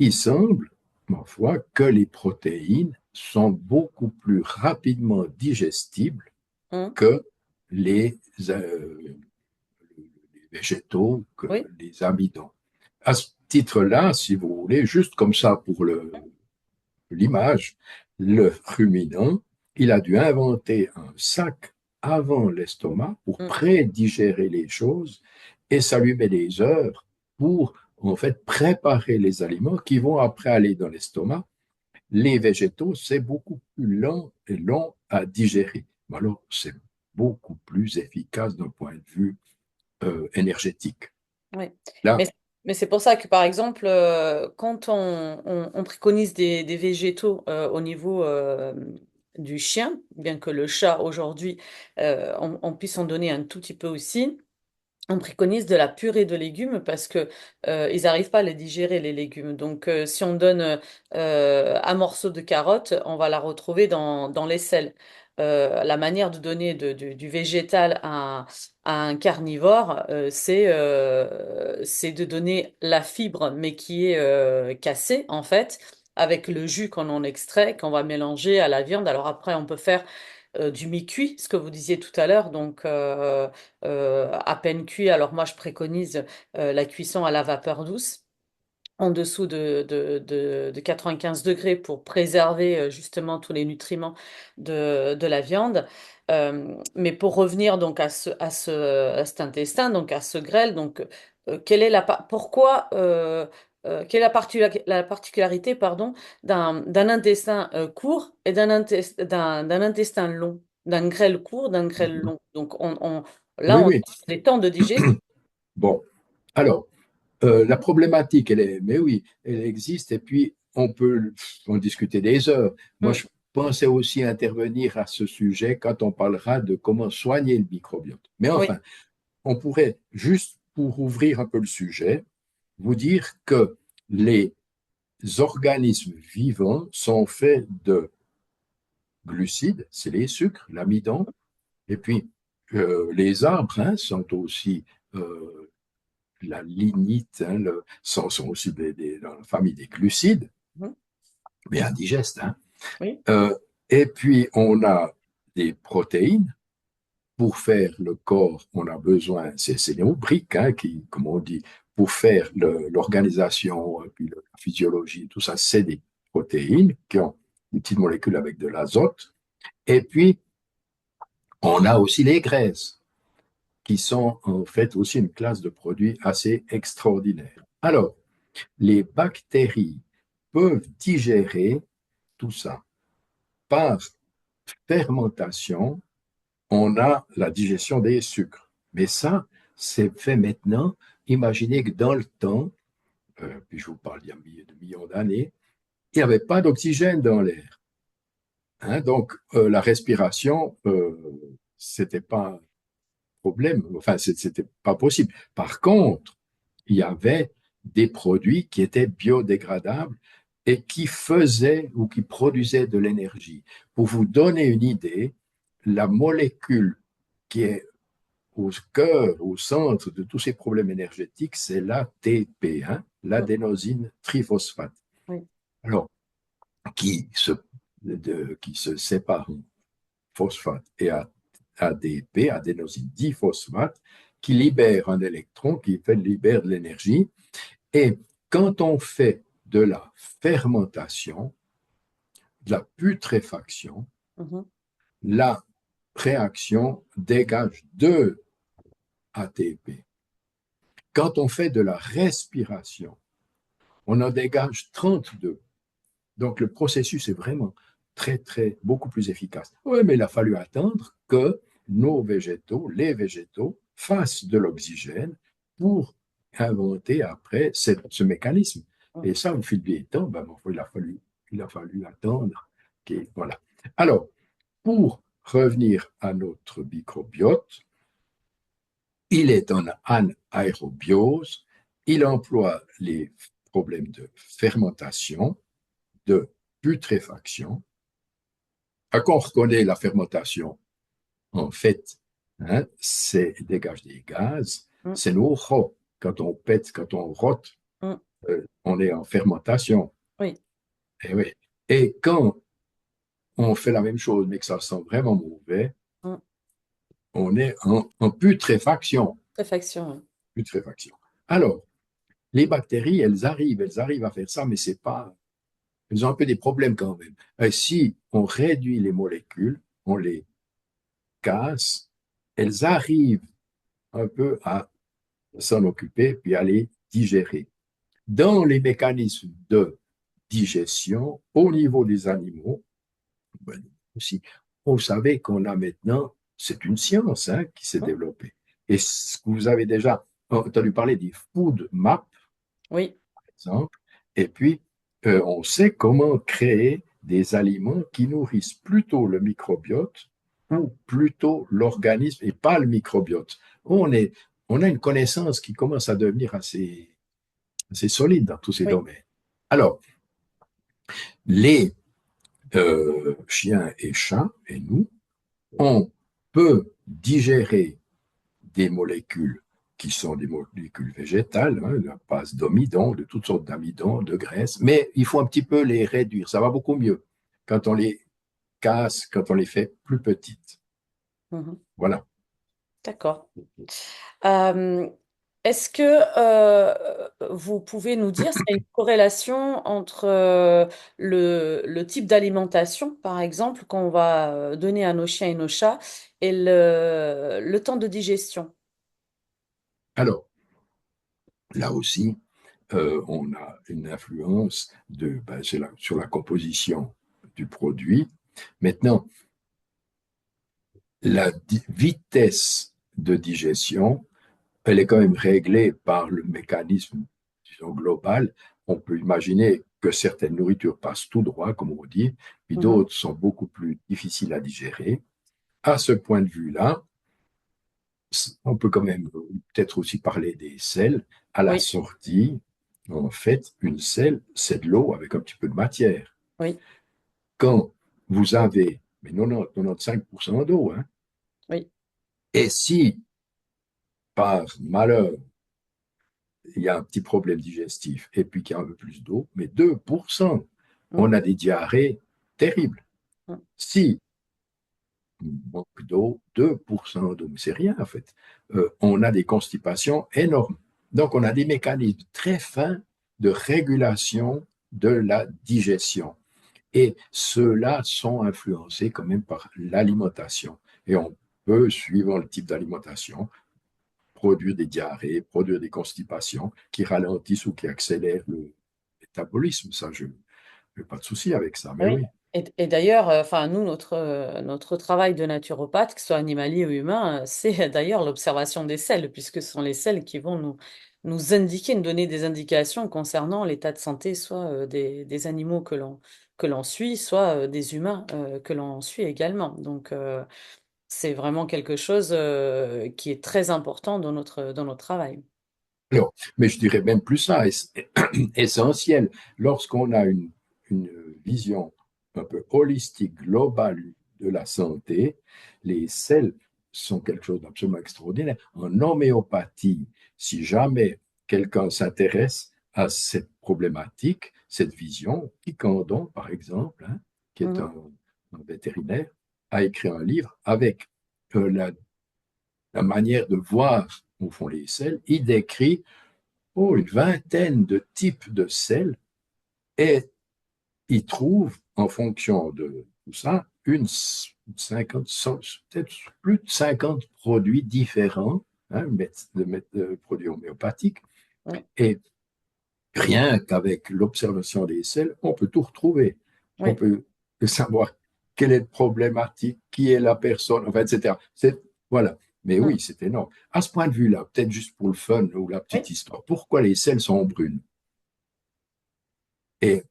il semble, ma foi, que les protéines sont beaucoup plus rapidement digestibles Mm. que les, euh, les végétaux, que Oui. les amidons. À ce titre-là, si vous voulez, juste comme ça pour l'image, le ruminant, il a dû inventer un sac avant l'estomac pour Mm. prédigérer les choses et ça lui met des heures pour en fait préparer les aliments qui vont après aller dans l'estomac. Les végétaux, c'est beaucoup plus lent et long à digérer. Mais alors, c'est beaucoup plus efficace d'un point de vue énergétique. Oui. Mais Là, Mais c'est pour ça que, par exemple, quand on préconise des végétaux au niveau du chien, bien que le chat, aujourd'hui, on puisse en donner un tout petit peu aussi, on préconise de la purée de légumes parce que ils n'arrivent pas à les digérer, les légumes. Donc, si on donne un morceau de carotte, on va la retrouver dans les selles. La manière de donner du végétal à un carnivore, c'est de donner la fibre, mais qui est cassée, en fait, avec le jus qu'on en extrait, qu'on va mélanger à la viande. Alors après, on peut faire du mi-cuit, ce que vous disiez tout à l'heure, donc à peine cuit. Alors moi, je préconise la cuisson à la vapeur douce en dessous de 95 degrés pour préserver justement tous les nutriments de la viande. Mais pour revenir donc à cet intestin, donc à ce grêle, donc quelle est pourquoi quelle est la particularité pardon d'un intestin court et d'un intestin long, d'un grêle court, d'un grêle long. Donc là Oui, on a oui. des temps de digestion. Bon, alors, la problématique, mais oui, elle existe et puis on peut en discuter des heures. Moi, Mm. je pensais aussi intervenir à ce sujet quand on parlera de comment soigner le microbiote. Mais Oui. enfin, on pourrait, juste pour ouvrir un peu le sujet, vous dire que les organismes vivants sont faits de glucides, c'est les sucres, l'amidon, et puis les arbres hein, sont aussi la lignite, hein, sont aussi dans la famille des glucides, Mhm. mais indigestes. Hein. Oui. Euh, et puis, on a des protéines. Pour faire le corps, on a besoin, c'est nos briques, hein, qui, comme on dit, pour faire l'organisation, puis la physiologie, tout ça, c'est des protéines qui ont des petites molécules avec de l'azote. Et puis, on a aussi les graisses, qui sont en fait aussi une classe de produits assez extraordinaire. Alors, les bactéries peuvent digérer tout ça. Par fermentation, on a la digestion des sucres. Mais ça, c'est fait maintenant. Imaginez que dans le temps, puis je vous parle d'il y a de millions d'années, il n'y avait pas d'oxygène dans l'air. Hein, donc, la respiration, c'était pas un problème. Enfin, c'était pas possible. Par contre, il y avait des produits qui étaient biodégradables et qui faisaient ou qui produisaient de l'énergie. Pour vous donner une idée, la molécule qui est au cœur, au centre de tous ces problèmes énergétiques, c'est l'ATP, hein, Mm. l'adénosine triphosphate. Oui. Alors, qui se, qui se sépare en phosphate et ADP, adénosine diphosphate, qui libère un électron, qui libère de l'énergie. Et quand on fait de la fermentation, de la putréfaction, Mhm. la réaction dégage 2 ATP. Quand on fait de la respiration, on en dégage 32. Donc le processus est vraiment beaucoup plus efficace. Oui, mais il a fallu attendre que nos végétaux, les végétaux, fassent de l'oxygène pour inventer après ce mécanisme. Mm. Et ça, au fil du temps, ben, il a fallu attendre. Voilà. Alors, pour revenir à notre microbiote, il est en anaérobiose, il emploie les problèmes de fermentation, de putréfaction. Quand on reconnaît la fermentation, en fait, hein, c'est dégage des gaz, Mm. c'est nos rots. Quand on pète, quand on rote, Mm. on est en fermentation. Oui. Et, oui. Et quand on fait la même chose, mais que ça sent vraiment mauvais, Mm. on est en putréfaction. Réfaction. Oui. Putréfaction. Alors, les bactéries, elles arrivent à faire ça, mais c'est pas, elles ont un peu des problèmes quand même. Si on réduit les molécules, on les casse, elles arrivent un peu à s'en occuper puis à les digérer. Dans les mécanismes de digestion, au niveau des animaux, ben, aussi, on savait qu'on a maintenant, c'est une science hein, qui s'est Mm. développée. Et ce que vous avez déjà entendu parler des food maps, Oui, exemple. Et puis, on sait comment créer des aliments qui nourrissent plutôt le microbiote ou plutôt l'organisme et pas le microbiote. On est, on a une connaissance qui commence à devenir assez solide dans tous ces oui. domaines. Alors, les chiens et chats, et nous, on peut digérer des molécules qui sont des molécules végétales, hein, la base d'amidon, de toutes sortes d'amidon, de graisse, mais il faut un petit peu les réduire. Ça va beaucoup mieux quand on les casse, quand on les fait plus petites. Mhm. Voilà. D'accord. Euh, Est-ce que vous pouvez nous dire s'il y a une corrélation entre le type d'alimentation, par exemple, qu'on va donner à nos chiens et nos chats, et le temps de digestion? Alors, là aussi, on a une influence sur la composition du produit. Maintenant, la vitesse de digestion, elle est quand même réglée par le mécanisme, disons, global. On peut imaginer que certaines nourritures passent tout droit, comme on dit, puis Mhm. d'autres sont beaucoup plus difficiles à digérer. À ce point de vue-là, on peut quand même peut-être aussi parler des sels. À la Oui, sortie, en fait, une selle, c'est de l'eau avec un petit peu de matière. oui, Quand vous avez mais 95% d'eau, hein, oui. et si par malheur il y a un petit problème digestif et puis qu'il y a un peu plus d'eau, mais 2%, Mm, on a des diarrhées terribles. mm, Si on manque d'eau, 2% d'eau, mais c'est rien en fait, on a des constipations énormes. Donc on a des mécanismes très fins de régulation de la digestion. Et ceux-là sont influencés quand même par l'alimentation. Et on peut, suivant le type d'alimentation, produire des diarrhées, produire des constipations qui ralentissent ou qui accélèrent le métabolisme. Ça, je n'ai pas de souci avec ça, mais oui. oui. Et d'ailleurs, enfin, nous, notre travail de naturopathe, que ce soit animalier ou humain, c'est d'ailleurs l'observation des selles, puisque ce sont les selles qui vont nous indiquer, nous donner des indications concernant l'état de santé, soit des animaux que l'on suit, soit des humains que l'on suit également. Donc, c'est vraiment quelque chose qui est très important dans notre travail. Alors, mais je dirais même plus ça, essentiel. Lorsqu'on a une vision un peu holistique, globale de la santé, les sels sont quelque chose d'absolument extraordinaire. En homéopathie, si jamais quelqu'un s'intéresse à cette problématique, cette vision, Quiquendon, par exemple, hein, qui est Mhm. un vétérinaire, a écrit un livre avec la manière de voir, au fond, les sels. Il décrit une vingtaine de types de sels et il trouve, en fonction de tout ça, une 50, peut-être plus de 50 produits différents, hein, de produits homéopathiques. Oui, Et rien qu'avec l'observation des sels, on peut tout retrouver. On oui. peut savoir quelle est la problématique, qui est la personne, enfin, etc. Voilà. Mais Mm. oui, c'est énorme. À ce point de vue-là, peut-être juste pour le fun ou la petite Oui, histoire, pourquoi les sels sont brunes? Et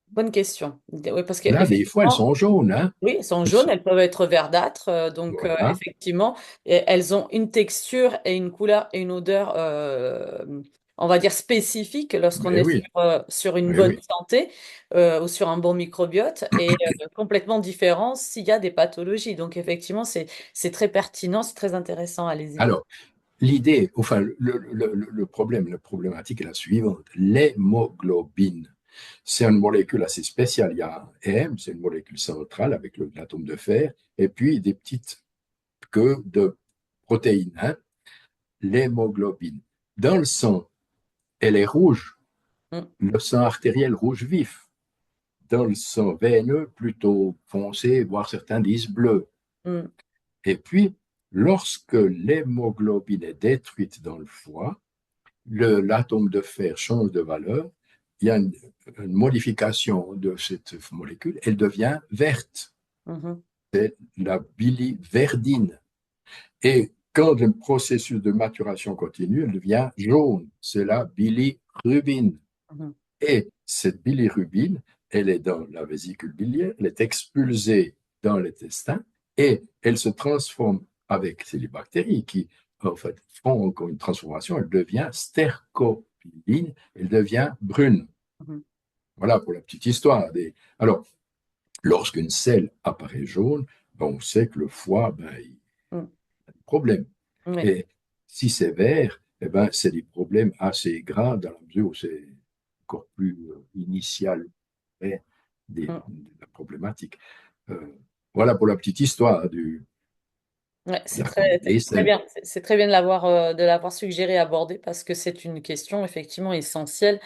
bonne question. Oui, parce là, des fois, elles qu'effectivement, sont jaunes, hein? oui, elles sont Elles jaunes, sont- elles peuvent être verdâtres, donc voilà. effectivement, elles ont une texture et une couleur et une odeur, on va dire spécifiques lorsqu'on Mais est oui, sur une mais bonne oui. santé ou sur un bon microbiote et complètement différent s'il y a des pathologies. Donc effectivement, c'est très pertinent, c'est très intéressant. Allez-y. Alors, l'idée, enfin, le problème, la problématique est la suivante. L'hémoglobine, c'est une molécule assez spéciale. Il y a un M, c'est une molécule centrale avec l'atome de fer, et puis des petites queues de protéines, hein. L'hémoglobine. Dans le sang, elle est rouge. Mm, Le sang artériel rouge vif. Dans le sang veineux, plutôt foncé, voire certains disent bleu. mm, Et puis, lorsque l'hémoglobine est détruite dans le foie, l'atome de fer change de valeur, il y a une modification de cette molécule, elle devient verte, mhm, c'est la biliverdine. Et Quand le processus de maturation continue, elle devient jaune. C'est la bilirubine. Mhm. Et cette bilirubine, elle est dans la vésicule biliaire, elle est expulsée dans l'intestin et elle se transforme avec c'est les bactéries qui en fait, font encore une transformation, elle devient stercopiline, elle devient brune. Mhm. Voilà pour la petite histoire. Alors, lorsqu'une selle apparaît jaune, ben, on sait que le foie, ben, il Mhm. a des problèmes. Oui. Et si c'est vert, eh ben, c'est des problèmes assez graves dans la mesure où c'est encore plus initial Mhm. de la problématique. Euh, voilà pour la petite histoire Ouais, de la couleur des c'est très selles. bien. C'est très bien de l'avoir suggéré, abordé, parce que c'est une question effectivement essentielle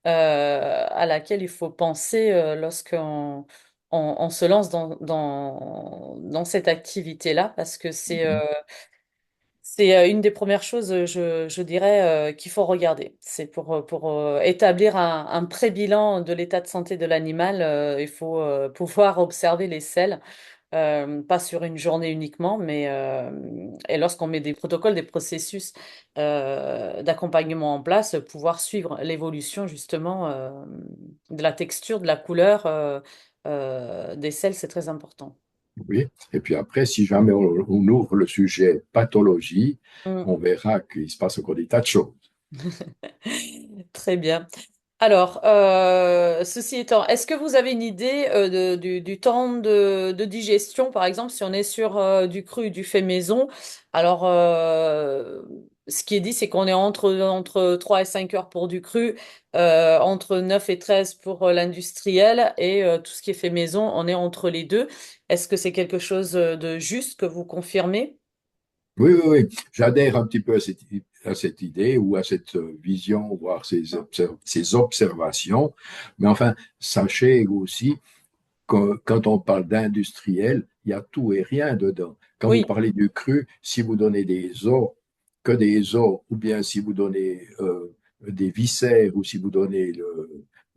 à laquelle il faut penser lorsqu'on on se lance dans cette activité-là, parce que c'est une des premières choses, je dirais, qu'il faut regarder. C'est pour établir un pré-bilan de l'état de santé de l'animal, il faut pouvoir observer les selles, pas sur une journée uniquement, mais et lorsqu'on met des protocoles, des processus d'accompagnement en place, pouvoir suivre l'évolution justement de la texture, de la couleur des selles, c'est très important. Oui. Et puis après, si jamais on ouvre le sujet pathologie, Mm. on verra qu'il se passe encore des tas de choses. Très bien. Alors, ceci étant, est-ce que vous avez une idée du temps de digestion, par exemple, si on est sur du cru, du fait maison? Alors, ce qui est dit, c'est qu'on est entre 3 et 5 heures pour du cru, entre 9 et 13 pour l'industriel, et tout ce qui est fait maison, on est entre les deux. Est-ce que c'est quelque chose de juste que vous confirmez? Oui, oui, oui. J'adhère un petit peu à cette idée ou à cette vision, voire ces observations. Mais enfin, sachez aussi que quand on parle d'industriel, il y a tout et rien dedans. Quand vous Oui, parlez du cru, si vous donnez des os, que des os, ou bien si vous donnez des viscères, ou si vous donnez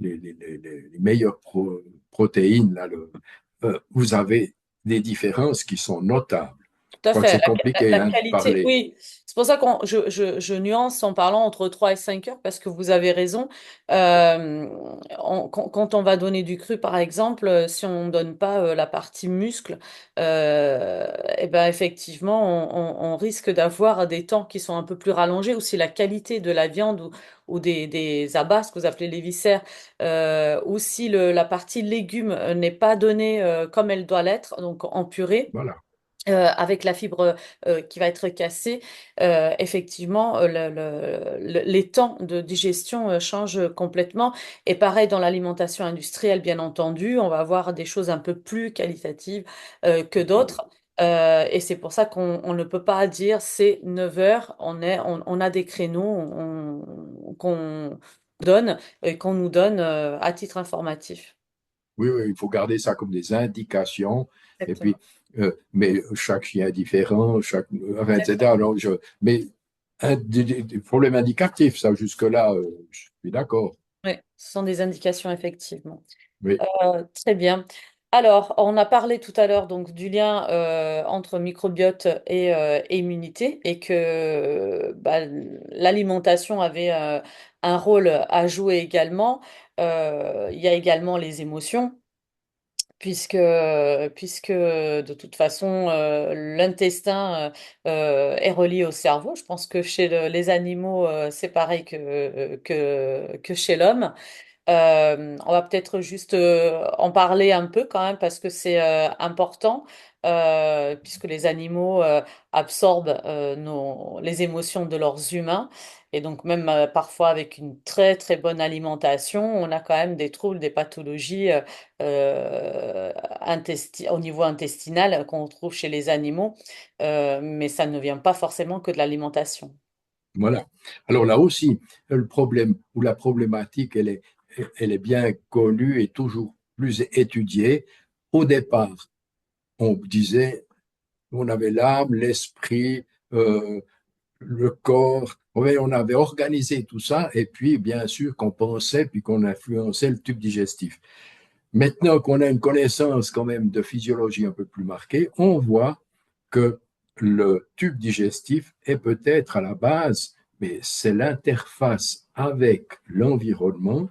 les meilleures protéines, là, vous avez des différences qui sont notables. tout Je à crois que fait. c'est compliqué La hein, de qualité, parler. oui. C'est pour ça je nuance en parlant entre 3 et 5 heures, parce que vous avez raison. Quand on va donner du cru, par exemple, si on ne donne pas la partie muscle, eh ben effectivement, on risque d'avoir des temps qui sont un peu plus rallongés, ou si la qualité de la viande ou des abats, ce que vous appelez les viscères, ou si la partie légumes n'est pas donnée comme elle doit l'être, donc en purée Voilà. avec la fibre qui va être cassée, effectivement, les temps de digestion changent complètement. Et pareil dans l'alimentation industrielle, bien entendu, on va avoir des choses un peu plus qualitatives que Voilà. d'autres. Et c'est pour ça qu'on ne peut pas dire c'est 9 heures, on a des créneaux qu'on donne et qu'on nous donne à titre informatif. Oui, oui, il faut garder ça comme des indications. Et puis, Exactement. mais chaque chien est différent, enfin, etc. Alors, mais des problèmes indicatifs, ça, jusque-là, je suis d'accord. Oui, ce sont des indications, effectivement. Oui, Très bien. Alors, on a parlé tout à l'heure donc du lien entre microbiote et immunité, et que bah, l'alimentation avait un rôle à jouer également. Il y a également les émotions, puisque de toute façon l'intestin est relié au cerveau. Je pense que chez les animaux c'est pareil que chez l'homme. On va peut-être juste en parler un peu quand même, parce que c'est important, puisque les animaux absorbent les émotions de leurs humains. Et donc même parfois avec une très très bonne alimentation, on a quand même des troubles, des pathologies au niveau intestinal qu'on trouve chez les animaux, mais ça ne vient pas forcément que de l'alimentation. voilà. Alors là aussi, le problème ou la problématique, elle est bien connue et toujours plus étudiée. Au départ, on disait, on avait l'âme, l'esprit, euh, le corps. Oui, on avait organisé tout ça et puis, bien sûr, qu'on pensait puis qu'on influençait le tube digestif. Maintenant qu'on a une connaissance quand même de physiologie un peu plus marquée, on voit que le tube digestif est peut-être à la base, mais c'est l'interface avec l'environnement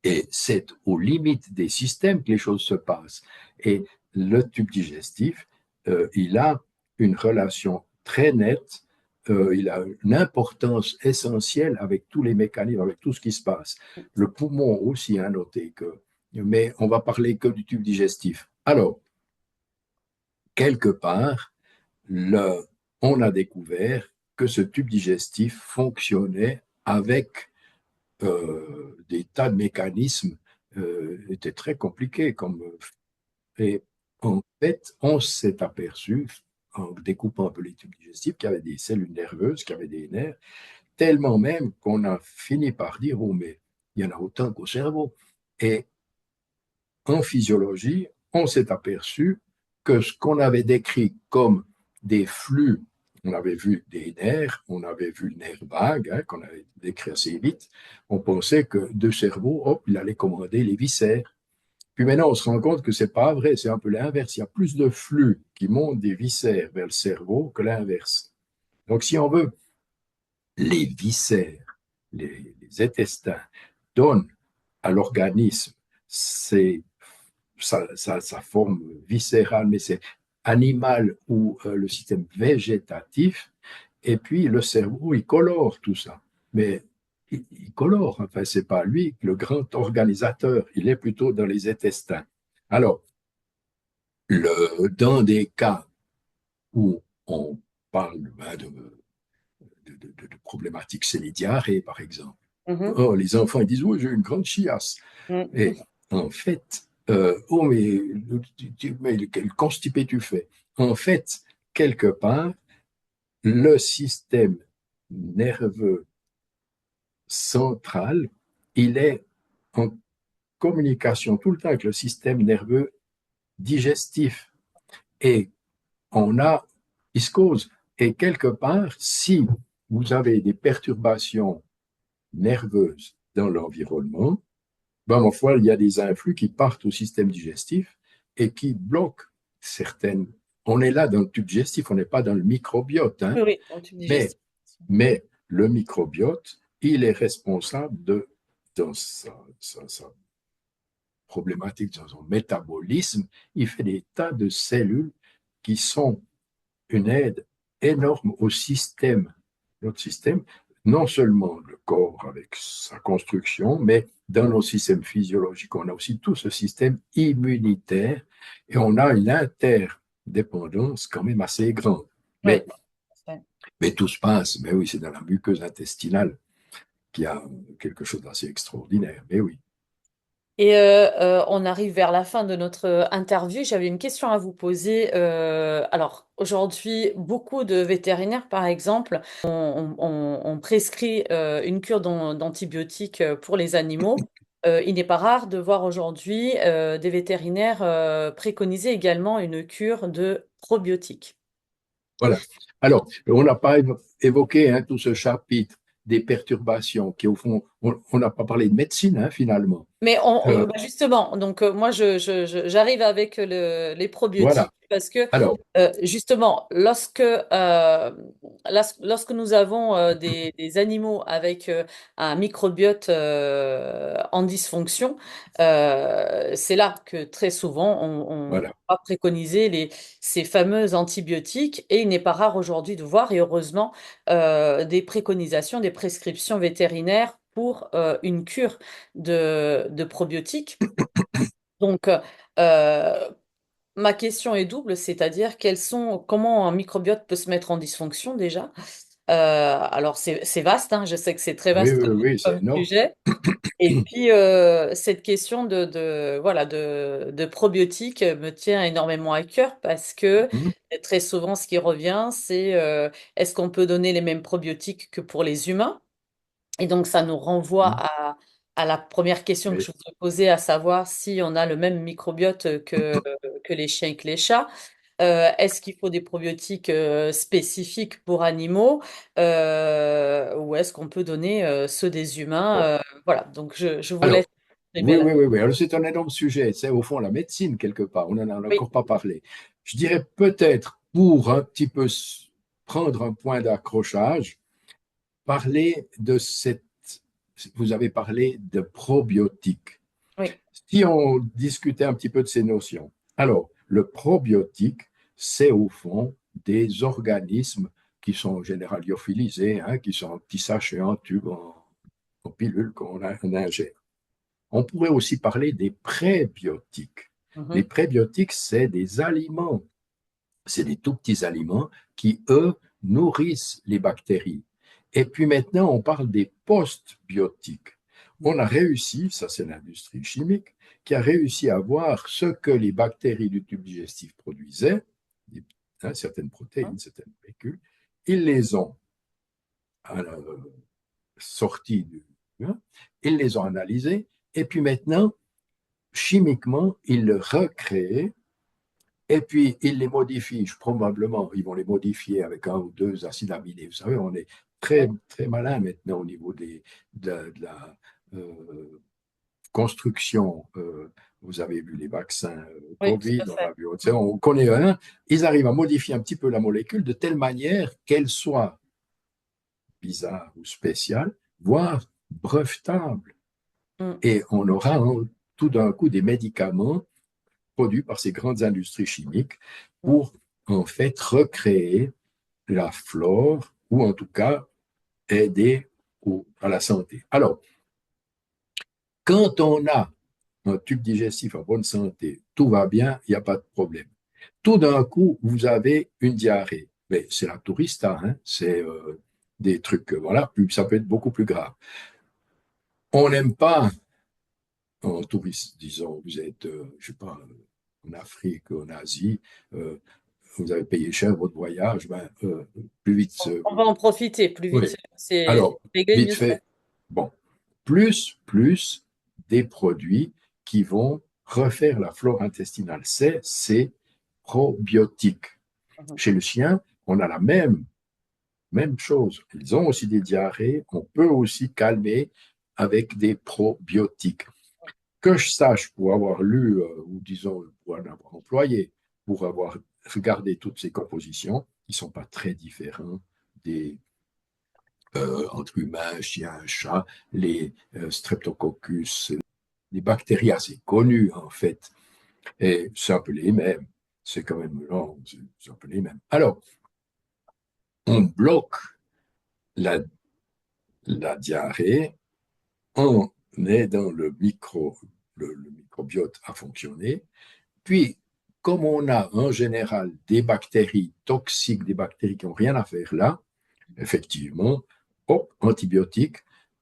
et c'est aux limites des systèmes que les choses se passent. Et le tube digestif, il a une relation très nette, il a une importance essentielle avec tous les mécanismes, avec tout ce qui se passe. Le poumon aussi, a noté que, mais on va parler que du tube digestif. Alors, quelque part, le, on a découvert que ce tube digestif fonctionnait avec des tas de mécanismes étaient très compliqués. Et en fait, on s'est aperçu, en découpant un peu les tubes digestifs, qu'il y avait des cellules nerveuses, qu'il y avait des nerfs, tellement même qu'on a fini par dire, oh, mais il y en a autant qu'au cerveau. Et en physiologie, on s'est aperçu que ce qu'on avait décrit comme des flux, on avait vu des nerfs, on avait vu le nerf vague, hein, qu'on avait décrit assez vite, on pensait que de cerveau, hop, il allait commander les viscères. Puis maintenant, on se rend compte que c'est pas vrai, c'est un peu l'inverse. Il y a plus de flux qui montent des viscères vers le cerveau que l'inverse. Donc, si on veut, les viscères, les intestins donnent à l'organisme ces sa forme viscérale, mais c'est animal ou le système végétatif. Et puis le cerveau, il colore tout ça. Mais il colore, enfin, c'est pas lui le grand organisateur, il est plutôt dans les intestins. Alors, dans des cas où on parle de problématiques célidiarées, par exemple, Mhm. oh, les enfants ils disent, oui, j'ai une grande chiasse. Et Mhm. en fait, oh, mais quel constipé tu fais? En fait, quelque part, le système nerveux central, il est en communication tout le temps avec le système nerveux digestif. Et on a, il se cause. Et quelque part, si vous avez des perturbations nerveuses dans l'environnement, ben, ma foi, il y a des influx qui partent au système digestif et qui bloquent certaines. On est là dans le tube digestif, on n'est pas dans le microbiote, hein, Oui, oui, dans le tube mais, digestif. mais le microbiote, il est responsable de, dans sa problématique, dans son métabolisme, il fait des tas de cellules qui sont une aide énorme au système, notre système, non seulement le corps avec sa construction, mais dans nos systèmes physiologiques, on a aussi tout ce système immunitaire et on a une interdépendance quand même assez grande. Oui. Mais, mais tout se passe, mais oui, c'est dans la muqueuse intestinale qu'il y a quelque chose d'assez extraordinaire, mais oui. Et on arrive vers la fin de notre interview. J'avais une question à vous poser. Alors, aujourd'hui, beaucoup de vétérinaires, par exemple, on prescrit une cure d'antibiotiques pour les animaux. Il n'est pas rare de voir aujourd'hui des vétérinaires préconiser également une cure de probiotiques. Voilà. Alors, on n'a pas évoqué hein, tout ce chapitre des perturbations qui, au fond, on n'a pas parlé de médecine, hein, finalement. Mais Euh, bah, justement, donc moi j'arrive avec les voilà. probiotiques parce que Alors, justement lorsque nous avons des animaux avec un microbiote en dysfonction, c'est là que très souvent on voilà. va préconiser ces fameux antibiotiques et il n'est pas rare aujourd'hui de voir et heureusement des préconisations, des prescriptions vétérinaires pour une cure de probiotiques. Donc, euh, ma question est double, c'est-à-dire comment un microbiote peut se mettre en dysfonction déjà? Alors, c'est vaste, hein, je sais que c'est très Oui, vaste oui, oui, c'est comme énorme. sujet. Et puis, cette question voilà, de probiotiques me tient énormément à cœur parce que Mhm, très souvent, ce qui revient, c'est est-ce qu'on peut donner les mêmes probiotiques que pour les humains? Et donc, ça nous renvoie mhm. à la première question que Oui. je voudrais poser, à savoir si on a le même microbiote que les chiens et que les chats. Est-ce qu'il faut des probiotiques spécifiques pour animaux ou est-ce qu'on peut donner ceux des Bon. humains? Voilà, donc je vous laisse Alors, exprimer oui, là. oui, oui, oui. Alors, c'est un énorme sujet. C'est au fond la médecine, quelque part. On n'en a Oui. encore pas parlé. Je dirais peut-être, pour un petit peu prendre un point d'accrochage, parler de cette. Vous avez parlé de probiotiques. Oui. Si on discutait un petit peu de ces notions, alors le probiotique, c'est au fond des organismes qui sont en général lyophilisés, hein, qui sont en petits sachets, en tubes, en pilules qu'on ingère. On pourrait aussi parler des prébiotiques. Les Mhm. prébiotiques, c'est des aliments, c'est des tout petits aliments qui, eux, nourrissent les bactéries. Et puis maintenant, on parle des postbiotiques. On a réussi, ça c'est l'industrie chimique, qui a réussi à voir ce que les bactéries du tube digestif produisaient, hein, certaines protéines, certaines molécules, ils les ont sorties hein, ils les ont analysées, et puis maintenant, chimiquement, ils le recréent. Et puis, ils les modifient, probablement, ils vont les modifier avec un ou deux acides aminés. Vous savez, on est très, Oui, très malin maintenant au niveau de la euh, construction. Vous avez vu les vaccins oui, tout Covid, à on a fait. vu, on connaît un. Ils arrivent à modifier un petit peu la molécule de telle manière qu'elle soit bizarre ou spéciale, voire brevetable. Mm. Et on aura tout d'un coup des médicaments produits par ces grandes industries chimiques Mm. pour en fait recréer la flore ou en tout cas aider à la santé. Alors, quand on a un tube digestif en bonne santé, tout va bien, il n'y a pas de problème. Tout d'un coup, vous avez une diarrhée. Mais c'est la tourista, hein, c'est des trucs, voilà, ça peut être beaucoup plus grave. On n'aime pas en touriste, disons, vous êtes, je sais pas, en Afrique, en Asie, euh, vous avez payé cher votre voyage, ben, plus vite. On va en profiter plus Oui. vite. C'est Alors, payé, vite mieux c'est. fait, bon, plus des produits qui vont refaire la flore intestinale. C'est ces probiotiques. Mhm. Chez le chien, on a la même chose. Ils ont aussi des diarrhées. On peut aussi calmer avec des probiotiques. Que je sache, pour avoir lu, ou disons, pour en avoir employé, pour avoir regardé toutes ces compositions, qui ne sont pas très différents des, entre humains, chiens, chats, les streptococcus, des bactéries assez connues, en fait. Et c'est un peu les mêmes. C'est quand même, non, c'est un peu les mêmes. Alors, on bloque la, la diarrhée, on est dans le microbiote à fonctionner. Puis, comme on a en général des bactéries toxiques, des bactéries qui n'ont rien à faire là, effectivement, hop, antibiotiques,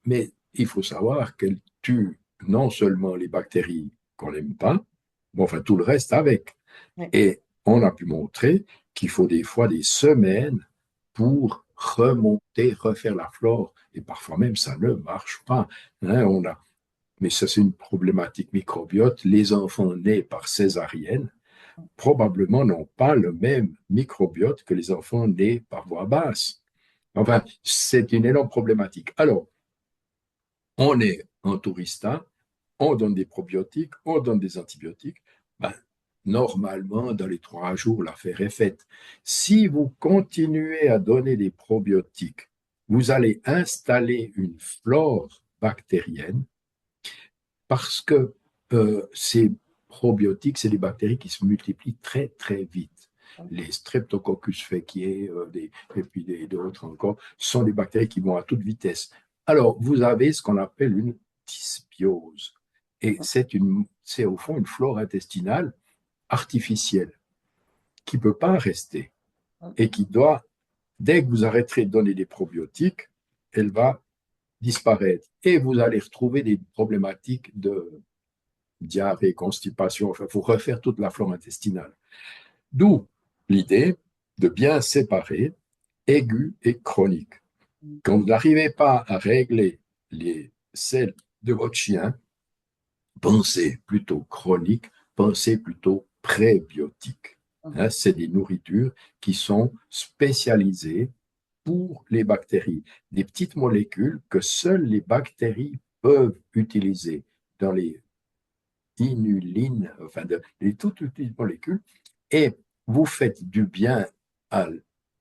mais il faut savoir qu'elles tuent non seulement les bactéries qu'on n'aime pas, mais enfin tout le reste avec. Oui. Et on a pu montrer qu'il faut des fois des semaines pour remonter, refaire la flore. Et parfois même, ça ne marche pas. Hein, mais ça, c'est une problématique microbiote. Les enfants nés par césarienne probablement n'ont pas le même microbiote que les enfants nés par voie basse. Enfin, c'est une énorme problématique. Alors, on est en tourista, on donne des probiotiques, on donne des antibiotiques. Ben, normalement, dans les 3 jours, l'affaire est faite. Si vous continuez à donner des probiotiques, vous allez installer une flore bactérienne parce que ces probiotiques, c'est des bactéries qui se multiplient très, très vite. Les Streptococcus faecae, et puis d'autres encore, sont des bactéries qui vont à toute vitesse. Alors, vous avez ce qu'on appelle une dysbiose. Et c'est au fond une flore intestinale artificielle qui ne peut pas rester et qui doit, dès que vous arrêterez de donner des probiotiques, elle va disparaître. Et vous allez retrouver des problématiques de diarrhée, constipation, enfin, il faut refaire toute la flore intestinale. D'où l'idée de bien séparer aigu et chronique. Quand vous n'arrivez pas à régler les selles de votre chien, pensez plutôt chronique, pensez plutôt prébiotique. Mhm. Hein, c'est des nourritures qui sont spécialisées pour les bactéries, des petites molécules que seules les bactéries peuvent utiliser dans les inulines, enfin, les toutes petites molécules, et vous faites du bien à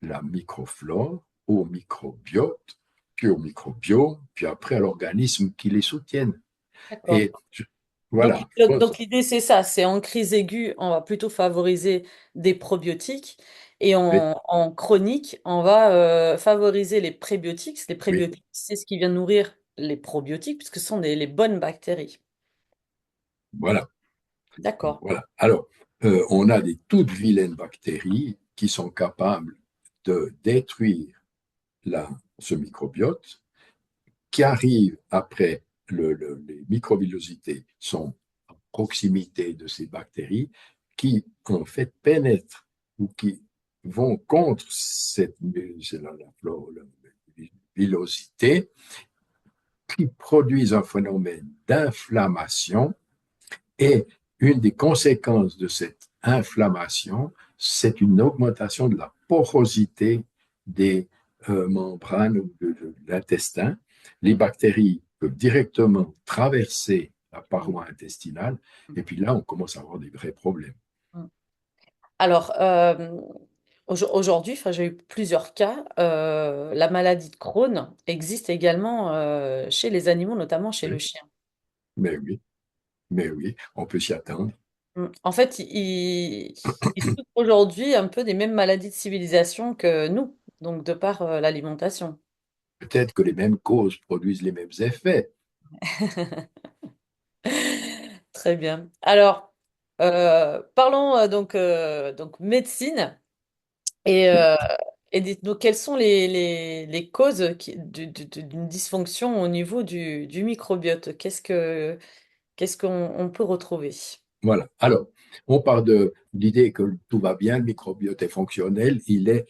la microflore, au microbiote, puis au microbiome, puis après à l'organisme qui les soutiennent. D'accord. Et voilà, Donc l'idée, c'est ça, c'est en crise aiguë, on va plutôt favoriser des probiotiques et oui, en chronique, on va favoriser les prébiotiques. Les oui, prébiotiques, c'est ce qui vient nourrir les probiotiques, puisque ce sont les bonnes bactéries. voilà, D'accord. voilà. Alors, on a des toutes vilaines bactéries qui sont capables de détruire ce microbiote, qui arrivent après les microvillosités sont à proximité de ces bactéries, qui en fait pénètrent ou qui vont contre la villosité, qui produisent un phénomène d'inflammation. Et une des conséquences de cette inflammation, c'est une augmentation de la porosité des membranes de l'intestin. Les bactéries peuvent directement traverser la paroi intestinale, et puis là, on commence à avoir des vrais problèmes. Alors, aujourd'hui, enfin, j'ai eu plusieurs cas. La maladie de Crohn existe également chez les animaux, notamment chez le Oui, chien. mais oui, mais oui, on peut s'y attendre. En fait, ils souffrent aujourd'hui un peu des mêmes maladies de civilisation que nous, donc de par l'alimentation. Peut-être que les mêmes causes produisent les mêmes effets. Très bien. Alors, parlons donc médecine et, Oui, euh, et dites-nous quelles sont les causes d'une dysfonction au niveau du microbiote. Qu'est-ce qu'on on peut retrouver? voilà. Alors, on part de l'idée que tout va bien, le microbiote est fonctionnel, il est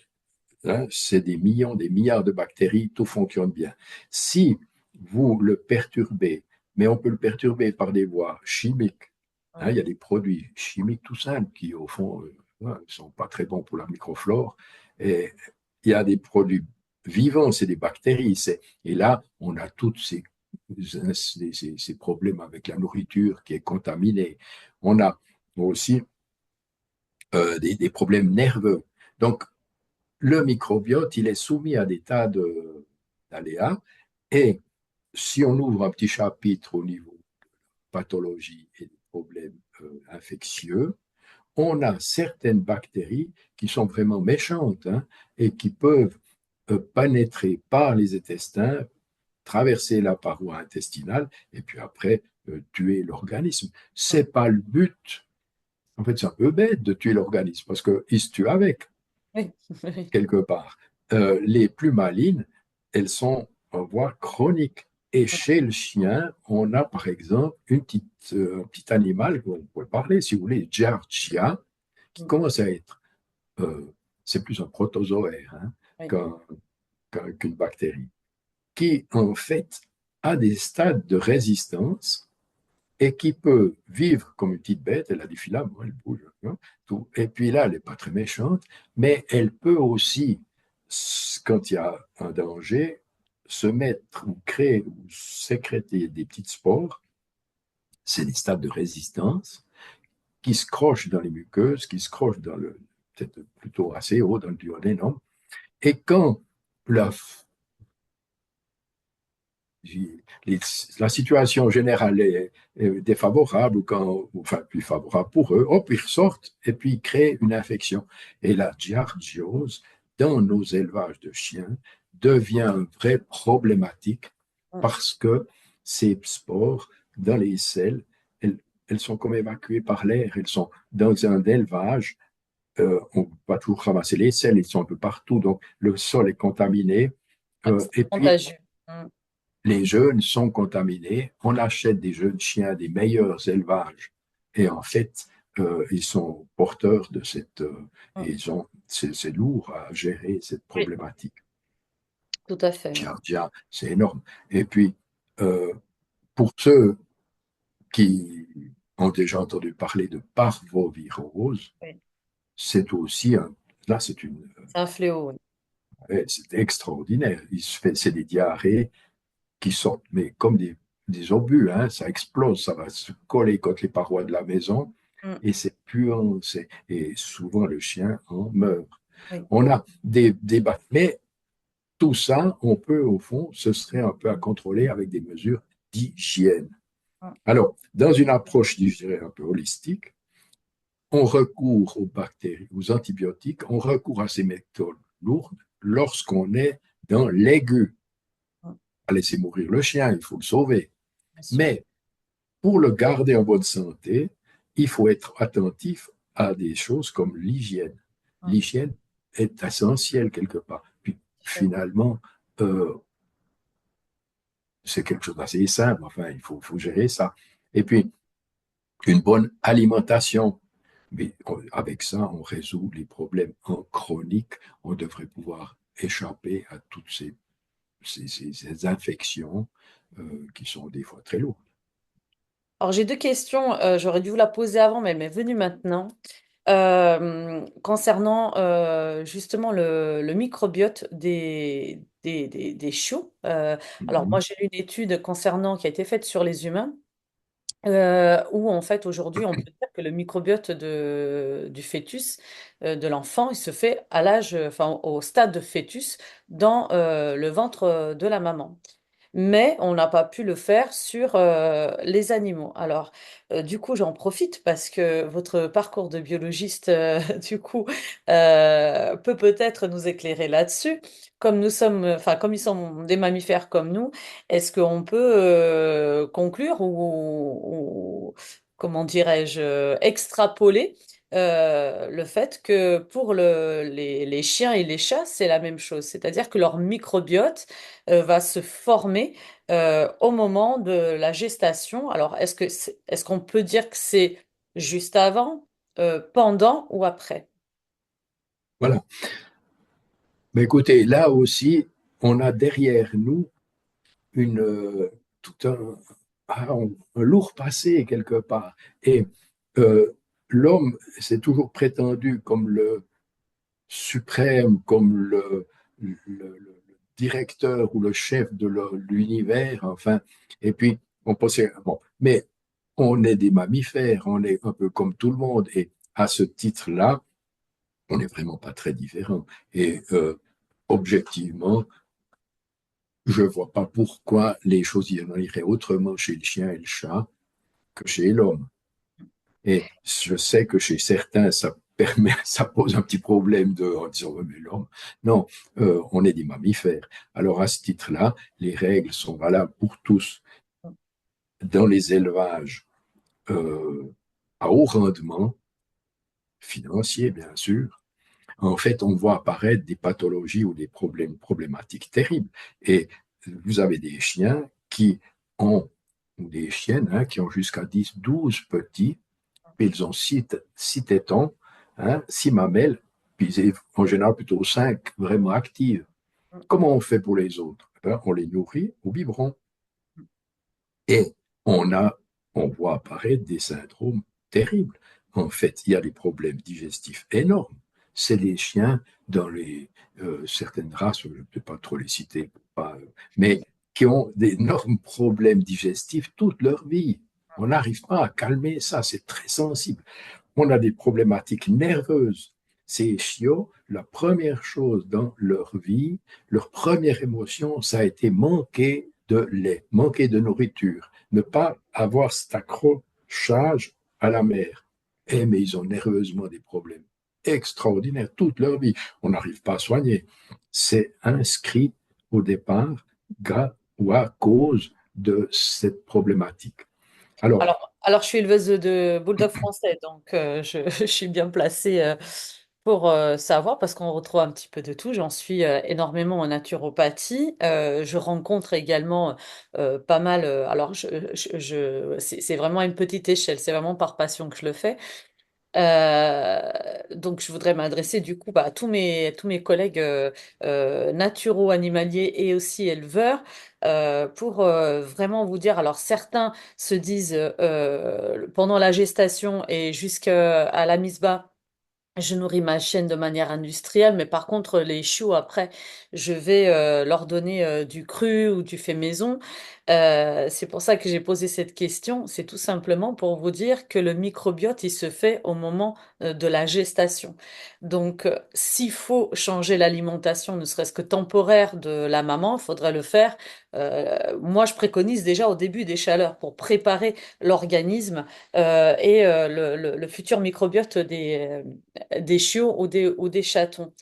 hein, c'est des millions, des milliards de bactéries, tout fonctionne bien. Si vous le perturbez, mais on peut le perturber par des voies chimiques, hein, il y a des produits chimiques tout simples qui, au fond, ne sont pas très bons pour la microflore. Et il y a des produits vivants, c'est des bactéries. Et là, on a tous ces problèmes avec la nourriture qui est contaminée. On a aussi des problèmes nerveux. Donc, le microbiote, il est soumis à des tas d'aléas. Et si on ouvre un petit chapitre au niveau pathologie et des problèmes infectieux, on a certaines bactéries qui sont vraiment méchantes hein, et qui peuvent pénétrer par les intestins, traverser la paroi intestinale et puis après tuer l'organisme. C'est pas le but. En fait, c'est un peu bête de tuer l'organisme parce qu'il se tue avec Oui, oui, quelque part. Les plus malines, elles sont en voie chronique. Et chez le chien, on a par exemple un petit animal, on pourrait parler si vous voulez, Giardia, qui commence à être, euh, c'est plus un protozoaire hein, oui, qu'un- qu'une bactérie, qui en fait a des stades de résistance et qui peut vivre comme une petite bête, elle a des filaments, elle bouge, hein, tout. Et puis là, elle n'est pas très méchante, mais elle peut aussi, quand il y a un danger, se mettre ou créer ou sécréter des petites spores, c'est des stades de résistance, qui se crochent dans les muqueuses, qui se crochent dans le, peut-être plutôt assez haut dans le duodénum, et quand la les, la situation générale est défavorable ou quand, enfin, plus favorable pour eux, hop, ils ressortent et puis ils créent une infection. Et la giardiose, dans nos élevages de chiens, devient une vraie problématique parce que ces spores, dans les selles, elles sont comme évacuées par l'air, elles sont dans un élevage, on va toujours ramasser les selles, ils sont un peu partout, donc le sol est contaminé. c'est Et puis, contagieux. les jeunes sont contaminés, on achète des jeunes chiens des meilleurs élevages et en fait, ils sont porteurs de cette... et ils ont, c'est lourd à gérer cette Oui, problématique. tout à fait. Oui. Giardia, c'est énorme. Et puis, euh, pour ceux qui ont déjà entendu parler de parvovirose, Oui. c'est aussi un... Là, c'est une... C'est un fléau. Oui. C'est extraordinaire. C'est des diarrhées qui sortent, mais comme des obus, hein, ça explose, ça va se coller contre les parois de la maison, Mm. et c'est puant, et souvent le chien en meurt. Oui. On a des débats, mais tout ça, on peut, au fond, ce serait un peu à contrôler avec des mesures d'hygiène. Alors, dans une approche, je dirais, un peu holistique, on recourt aux bactéries, aux antibiotiques, on recourt à ces méthodes lourdes lorsqu'on est dans l'aigu. À laisser mourir le chien, il faut le sauver. Bien sûr. Mais pour le garder en bonne santé, il faut être attentif à des choses comme l'hygiène. L'hygiène est essentielle quelque part. Puis finalement, euh, c'est quelque chose d'assez simple. Enfin, faut gérer ça. Et puis, une bonne alimentation. Mais avec ça, on résout les problèmes en chronique. On devrait pouvoir échapper à toutes ces infections qui sont des fois très lourdes. Alors j'ai deux questions, j'aurais dû vous la poser avant, mais elle m'est venue maintenant. Concernant justement le microbiote des chiots. Alors moi Mhm. j'ai lu une étude concernant qui a été faite sur les humains, où en fait aujourd'hui on peut dire que le microbiote du fœtus, de l'enfant, il se fait à l'âge, enfin au stade de fœtus dans le ventre de la maman, mais on n'a pas pu le faire sur les animaux. Alors, du coup, j'en profite parce que votre parcours de biologiste, du coup, peut peut-être nous éclairer là-dessus. Comme nous sommes, enfin, comme ils sont des mammifères comme nous, est-ce qu'on peut conclure ou, comment dirais-je, extrapoler le fait que pour les chiens et les chats, c'est la même chose, c'est-à-dire que leur microbiote va se former au moment de la gestation. Alors, est-ce qu'on peut dire que c'est juste avant, pendant ou après? Voilà. Mais écoutez, là aussi, on a derrière nous une, tout un lourd passé quelque part. Et euh, l'homme, c'est toujours prétendu comme le suprême, comme le directeur ou le chef de l'univers, enfin. Et puis, on possède, bon, mais on est des mammifères, on est un peu comme tout le monde. Et à ce titre-là, on n'est vraiment pas très différent. Et objectivement, je ne vois pas pourquoi les choses iraient autrement chez le chien et le chat que chez l'homme. Et je sais que chez certains, ça permet, ça pose un petit problème en disant, ouais, mais l'homme, non, on est des mammifères. Alors à ce titre-là, les règles sont valables pour tous. Dans les élevages à haut rendement, financier bien sûr, en fait, on voit apparaître des pathologies ou des problématiques terribles. Et vous avez des chiens qui ont, ou des chiennes qui ont jusqu'à 10, 12 petits, puis ils ont six tétons, 6 mamelles, puis en général plutôt 5 vraiment actives. Comment on fait pour les autres? On les nourrit au biberon. Et on a, on voit apparaître des syndromes terribles. En fait, il y a des problèmes digestifs énormes. C'est les chiens dans certaines races, je ne peux pas trop les citer, pas, mais qui ont d'énormes problèmes digestifs toute leur vie. On n'arrive pas à calmer ça, c'est très sensible. On a des problématiques nerveuses. Ces chiots, la première chose dans leur vie, leur première émotion, ça a été manquer de lait, manquer de nourriture, ne pas avoir cet accrochage à la mer. Eh, mais ils ont nerveusement des problèmes extraordinaires toute leur vie. On n'arrive pas à soigner. C'est inscrit au départ ou à cause de cette problématique. Alors, Alors, je suis éleveuse de bulldog français, donc je suis bien placée pour savoir, parce qu'on retrouve un petit peu de tout. J'en suis énormément en naturopathie. Je rencontre également pas mal. Alors, c'est vraiment à une petite échelle, c'est vraiment par passion que je le fais. Donc, je voudrais m'adresser du coup bah, à tous mes collègues naturo-animaliers et aussi éleveurs pour vraiment vous dire, alors certains se disent pendant la gestation et jusqu'à la mise bas, je nourris ma chienne de manière industrielle, mais par contre, les chiots, après, je vais leur donner du cru ou du fait maison. C'est pour ça que j'ai posé cette question. C'est tout simplement pour vous dire que le microbiote, il se fait au moment de la gestation. Donc, s'il faut changer l'alimentation, ne serait-ce que temporaire de la maman, il faudrait le faire. Moi, je préconise déjà au début des chaleurs pour préparer l'organisme et le futur microbiote des chiots ou des chatons.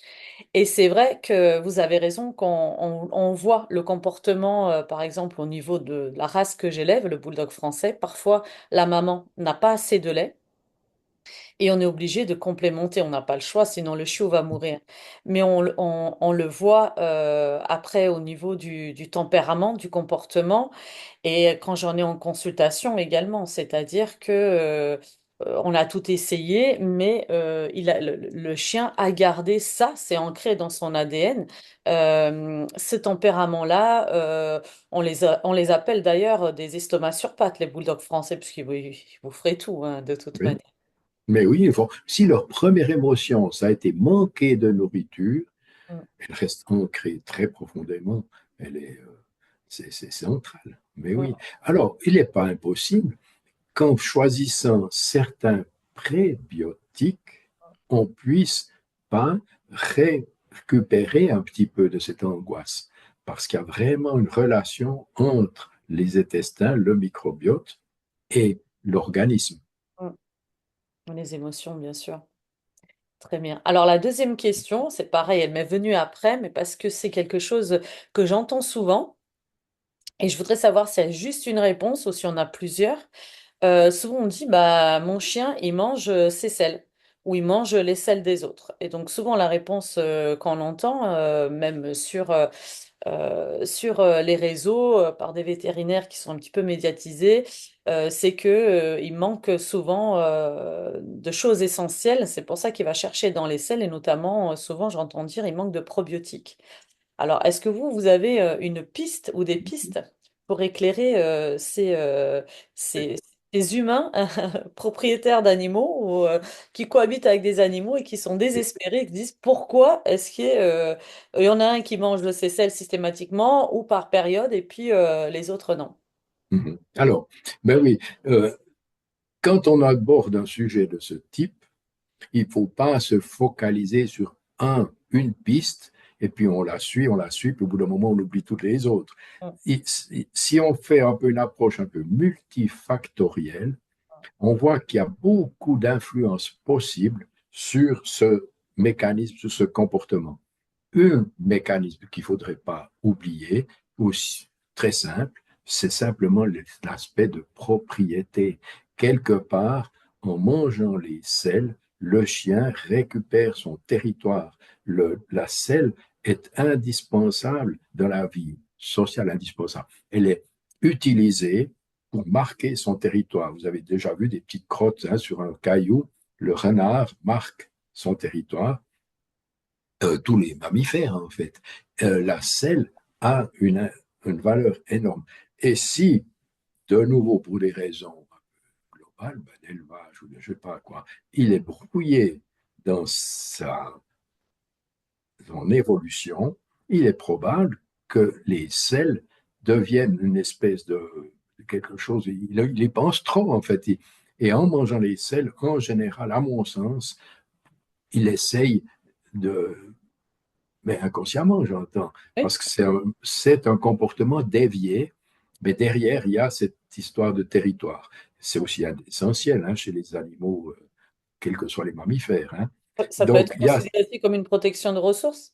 Et c'est vrai que vous avez raison quand on voit le comportement, par exemple, au niveau de la race que j'élève, le bulldog français. Parfois, la maman n'a pas assez de lait et on est obligé de complémenter. On n'a pas le choix, sinon le chiot va mourir. Mais on le voit après au niveau du tempérament, du comportement. Et quand j'en ai en consultation également, c'est-à-dire que on a tout essayé, mais le chien a gardé ça, c'est ancré dans son ADN. Ce tempérament-là, on les appelle d'ailleurs des estomacs sur pattes, les bulldogs français, ils vous feraient tout, hein, de toute Oui. manière. Mais oui, si leur première émotion, ça a été manquer de nourriture, Mm. elle reste ancrée très profondément. C'est central. Mais oui. Mm. Alors, il n'est pas impossible qu'en choisissant certains prébiotiques, on puisse pas récupérer un petit peu de cette angoisse. Parce qu'il y a vraiment une relation entre les intestins, le microbiote et l'organisme. Mm. Les émotions, bien sûr. Très bien. Alors la deuxième question, c'est pareil, elle m'est venue après, mais parce que c'est quelque chose que j'entends souvent, et je voudrais savoir s'il y a juste une réponse ou s'il y en a plusieurs. Souvent on dit, bah mon chien, il mange ses selles, ou il mange les selles des autres. Et donc souvent la réponse qu'on entend, même sur les réseaux par des vétérinaires qui sont un petit peu médiatisés, c'est que il manque souvent de choses essentielles. C'est pour ça qu'il va chercher dans les selles et notamment souvent j'entends dire il manque de probiotiques. Alors est-ce que vous avez une piste ou des pistes pour éclairer ces, ces humains propriétaires d'animaux ou qui cohabitent avec des animaux et qui sont désespérés et qui disent pourquoi est-ce qu'il y en a un qui mange le sésame systématiquement ou par période et puis les autres non. Mhm. Alors, ben oui, quand on aborde un sujet de ce type, il ne faut pas se focaliser sur une piste, et puis on la suit, puis au bout d'un moment, on oublie toutes les autres. Mm. Si on fait un peu une approche un peu multifactorielle, on voit qu'il y a beaucoup d'influences possibles sur ce mécanisme, sur ce comportement. Un mécanisme qu'il ne faudrait pas oublier, aussi très simple, c'est simplement l'aspect de propriété. Quelque part, en mangeant les selles, le chien récupère son territoire. La selle est indispensable dans la vie sociale, indispensable. Elle est utilisée pour marquer son territoire. Vous avez déjà vu des petites crottes hein, sur un caillou. Le renard marque son territoire tous les mammifères, en fait. La selle a une valeur énorme. Et si, de nouveau, pour des raisons globales, ben, d'élevage ou de je ne sais pas quoi, il est brouillé dans son évolution, il est probable que les selles deviennent une espèce de quelque chose. Il y pense trop, en fait. Et en mangeant les selles, en général, à mon sens, il essaye de mais inconsciemment, j'entends, Oui, parce que c'est un comportement dévié, mais derrière, il y a cette histoire de territoire. C'est aussi essentiel hein, chez les animaux, quels que soient les mammifères. Hein. ça peut Donc, être il y a considéré aussi comme une protection de ressources.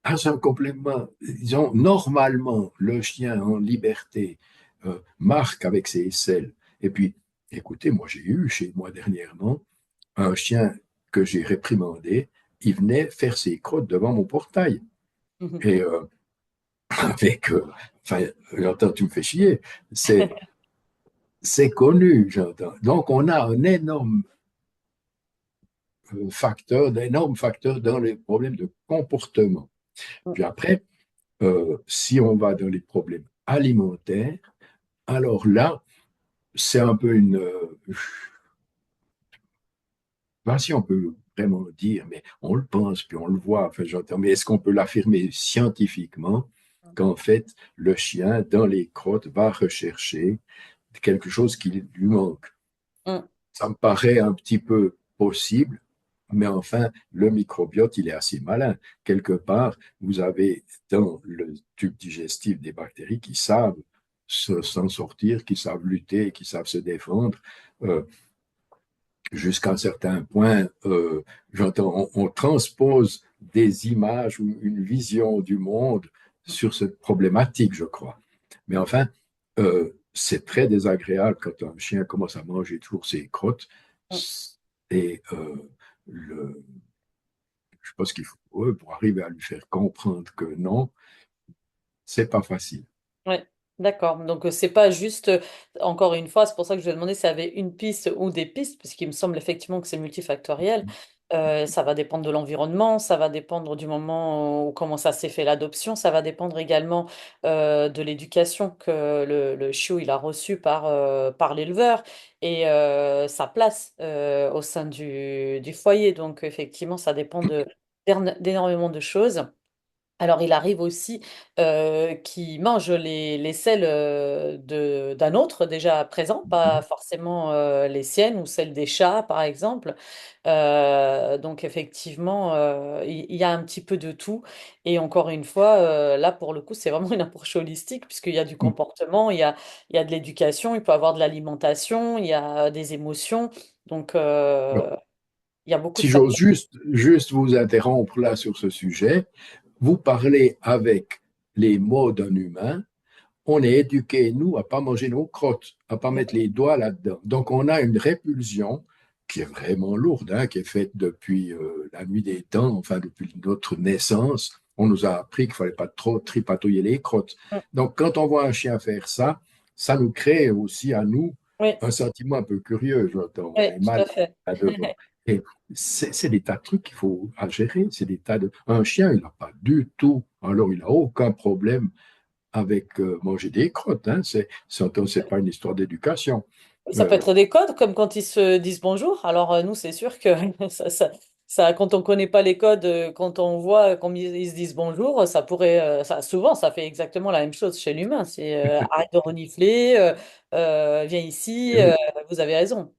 un complément. Disons, normalement, le chien en liberté marque avec ses aisselles. Et puis, écoutez, moi, j'ai eu chez moi dernièrement un chien que j'ai réprimandé. Il venait faire ses crottes devant mon portail. Mhm. Et avec, enfin, j'entends, tu me fais chier, c'est, c'est connu, j'entends. Donc, on a un énorme d'énormes facteurs dans les problèmes de comportement. Puis après, si on va dans les problèmes alimentaires, alors là, c'est un peu pas si on peut vraiment dire, mais on le pense, puis on le voit, enfin, j'entends, mais est-ce qu'on peut l'affirmer scientifiquement? qu'en fait, le chien, dans les crottes, va rechercher quelque chose qui lui manque. Mm. Ça me paraît un petit peu possible, mais enfin, le microbiote, il est assez malin. Quelque part, vous avez dans le tube digestif des bactéries qui savent s'en sortir, qui savent lutter, qui savent se défendre. Euh, Jusqu'à un certain point, on transpose des images ou une vision du monde sur cette problématique, je crois. Mais enfin, c'est très désagréable quand un chien commence à manger toujours ses crottes. Mm. Et je pense qu'il faut, pour arriver à lui faire comprendre que non, c'est pas facile. Ouais, d'accord. Donc, c'est pas juste, encore une fois, c'est pour ça que je vais demander s'il y avait une piste ou des pistes, parce qu'il me semble effectivement que c'est multifactoriel. Ça va dépendre de l'environnement, ça va dépendre du moment où comment ça s'est fait l'adoption, ça va dépendre également de l'éducation que le chiot il a reçue par l'éleveur et sa place au sein du foyer. Donc, effectivement, ça dépend d'énormément de choses. Alors, il arrive aussi qu'il mange les selles d'un autre déjà présent, pas forcément les siennes ou celles des chats, par exemple. Donc, effectivement, il y a un petit peu de tout. Et encore une fois, là, pour le coup, c'est vraiment une approche holistique, puisqu'il y a du comportement, il y a de l'éducation, il peut avoir de l'alimentation, il y a des émotions. Donc, il y a beaucoup de Si j'ose facteurs. juste vous interrompre là sur ce sujet, vous parlez avec les mots d'un humain. On est éduqué, nous, à pas manger nos crottes, à pas mettre les doigts là-dedans. Donc, on a une répulsion qui est vraiment lourde, hein, qui est faite depuis la nuit des temps, enfin, depuis notre naissance. On nous a appris qu'il ne fallait pas trop tripatouiller les crottes. Donc, quand on voit un chien faire ça, ça nous crée aussi à nous Oui, un sentiment un peu curieux. J'entends, on oui, est tout mal à fait. là-devant. Et c'est des tas de trucs qu'il faut à gérer. C'est des tas de. Un chien, il n'a pas du tout, alors il n'a aucun problème avec manger des crottes. Hein. C'est pas une histoire d'éducation. Ça peut Euh, être des codes, comme quand ils se disent bonjour. Alors, nous, c'est sûr que quand on connaît pas les codes, quand on voit comme ils se disent bonjour, ça pourrait, souvent, ça fait exactement la même chose chez l'humain. C'est arrête de renifler, viens ici, mais oui, vous avez raison.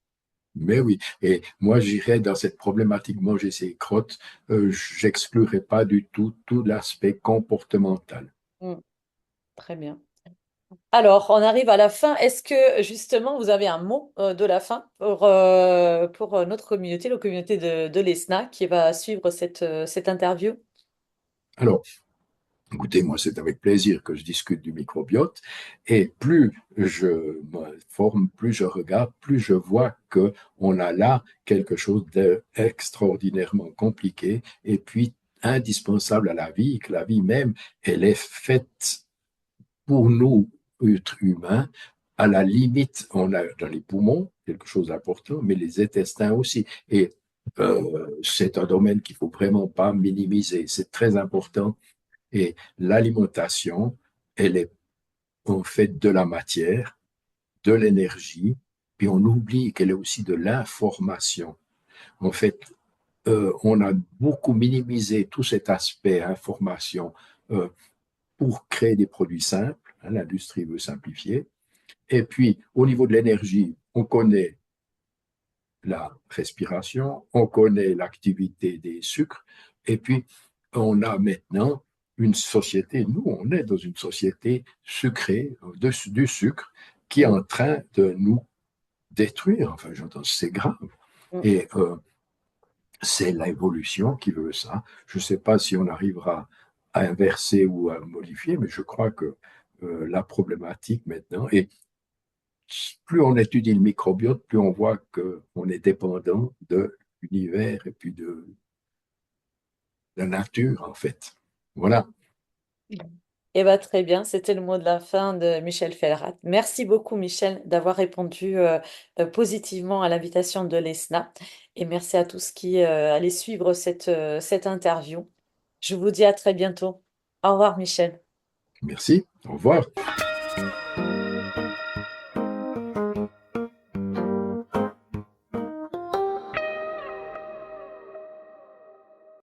mais oui. Et moi, j'irais dans cette problématique manger ses crottes, j'exclurais pas du tout l'aspect comportemental. Mm, très bien. Alors, on arrive à la fin. Est-ce que justement, vous avez un mot de la fin pour notre communauté, la communauté de l'ESNA qui va suivre cette interview? Alors, écoutez, moi, c'est avec plaisir que je discute du microbiote. Et plus je me forme, plus je regarde, plus je vois que on a là quelque chose d'extraordinairement compliqué et puis indispensable à la vie, que la vie même, elle est faite pour nous, êtres humains. À la limite, on a dans les poumons quelque chose d'important, mais les intestins aussi. Et c'est un domaine qu'il faut vraiment pas minimiser. C'est très important et l'alimentation, elle est en fait de la matière, de l'énergie, puis on oublie qu'elle est aussi de l'information. En fait, on a beaucoup minimisé tout cet aspect information euh, pour créer des produits simples. Hein, l'industrie veut simplifier. Et puis, au niveau de l'énergie, on connaît la respiration, on connaît l'activité des sucres, et puis on a maintenant une société, nous on est dans une société sucrée, du sucre, qui est en train de nous détruire, enfin j'entends, c'est grave. Mm. Et c'est l'évolution qui veut ça. Je ne sais pas si on arrivera à inverser ou à modifier, mais je crois que la problématique maintenant, et plus on étudie le microbiote, plus on voit qu'on est dépendant de l'univers et puis de la nature, en fait. Voilà. Eh ben, très bien, c'était le mot de la fin de Michel Felrat. Merci beaucoup, Michel, d'avoir répondu positivement à l'invitation de l'ESNA. Et merci à tous qui allaient suivre cette interview. Je vous dis à très bientôt. Au revoir, Michel. Merci. Au revoir.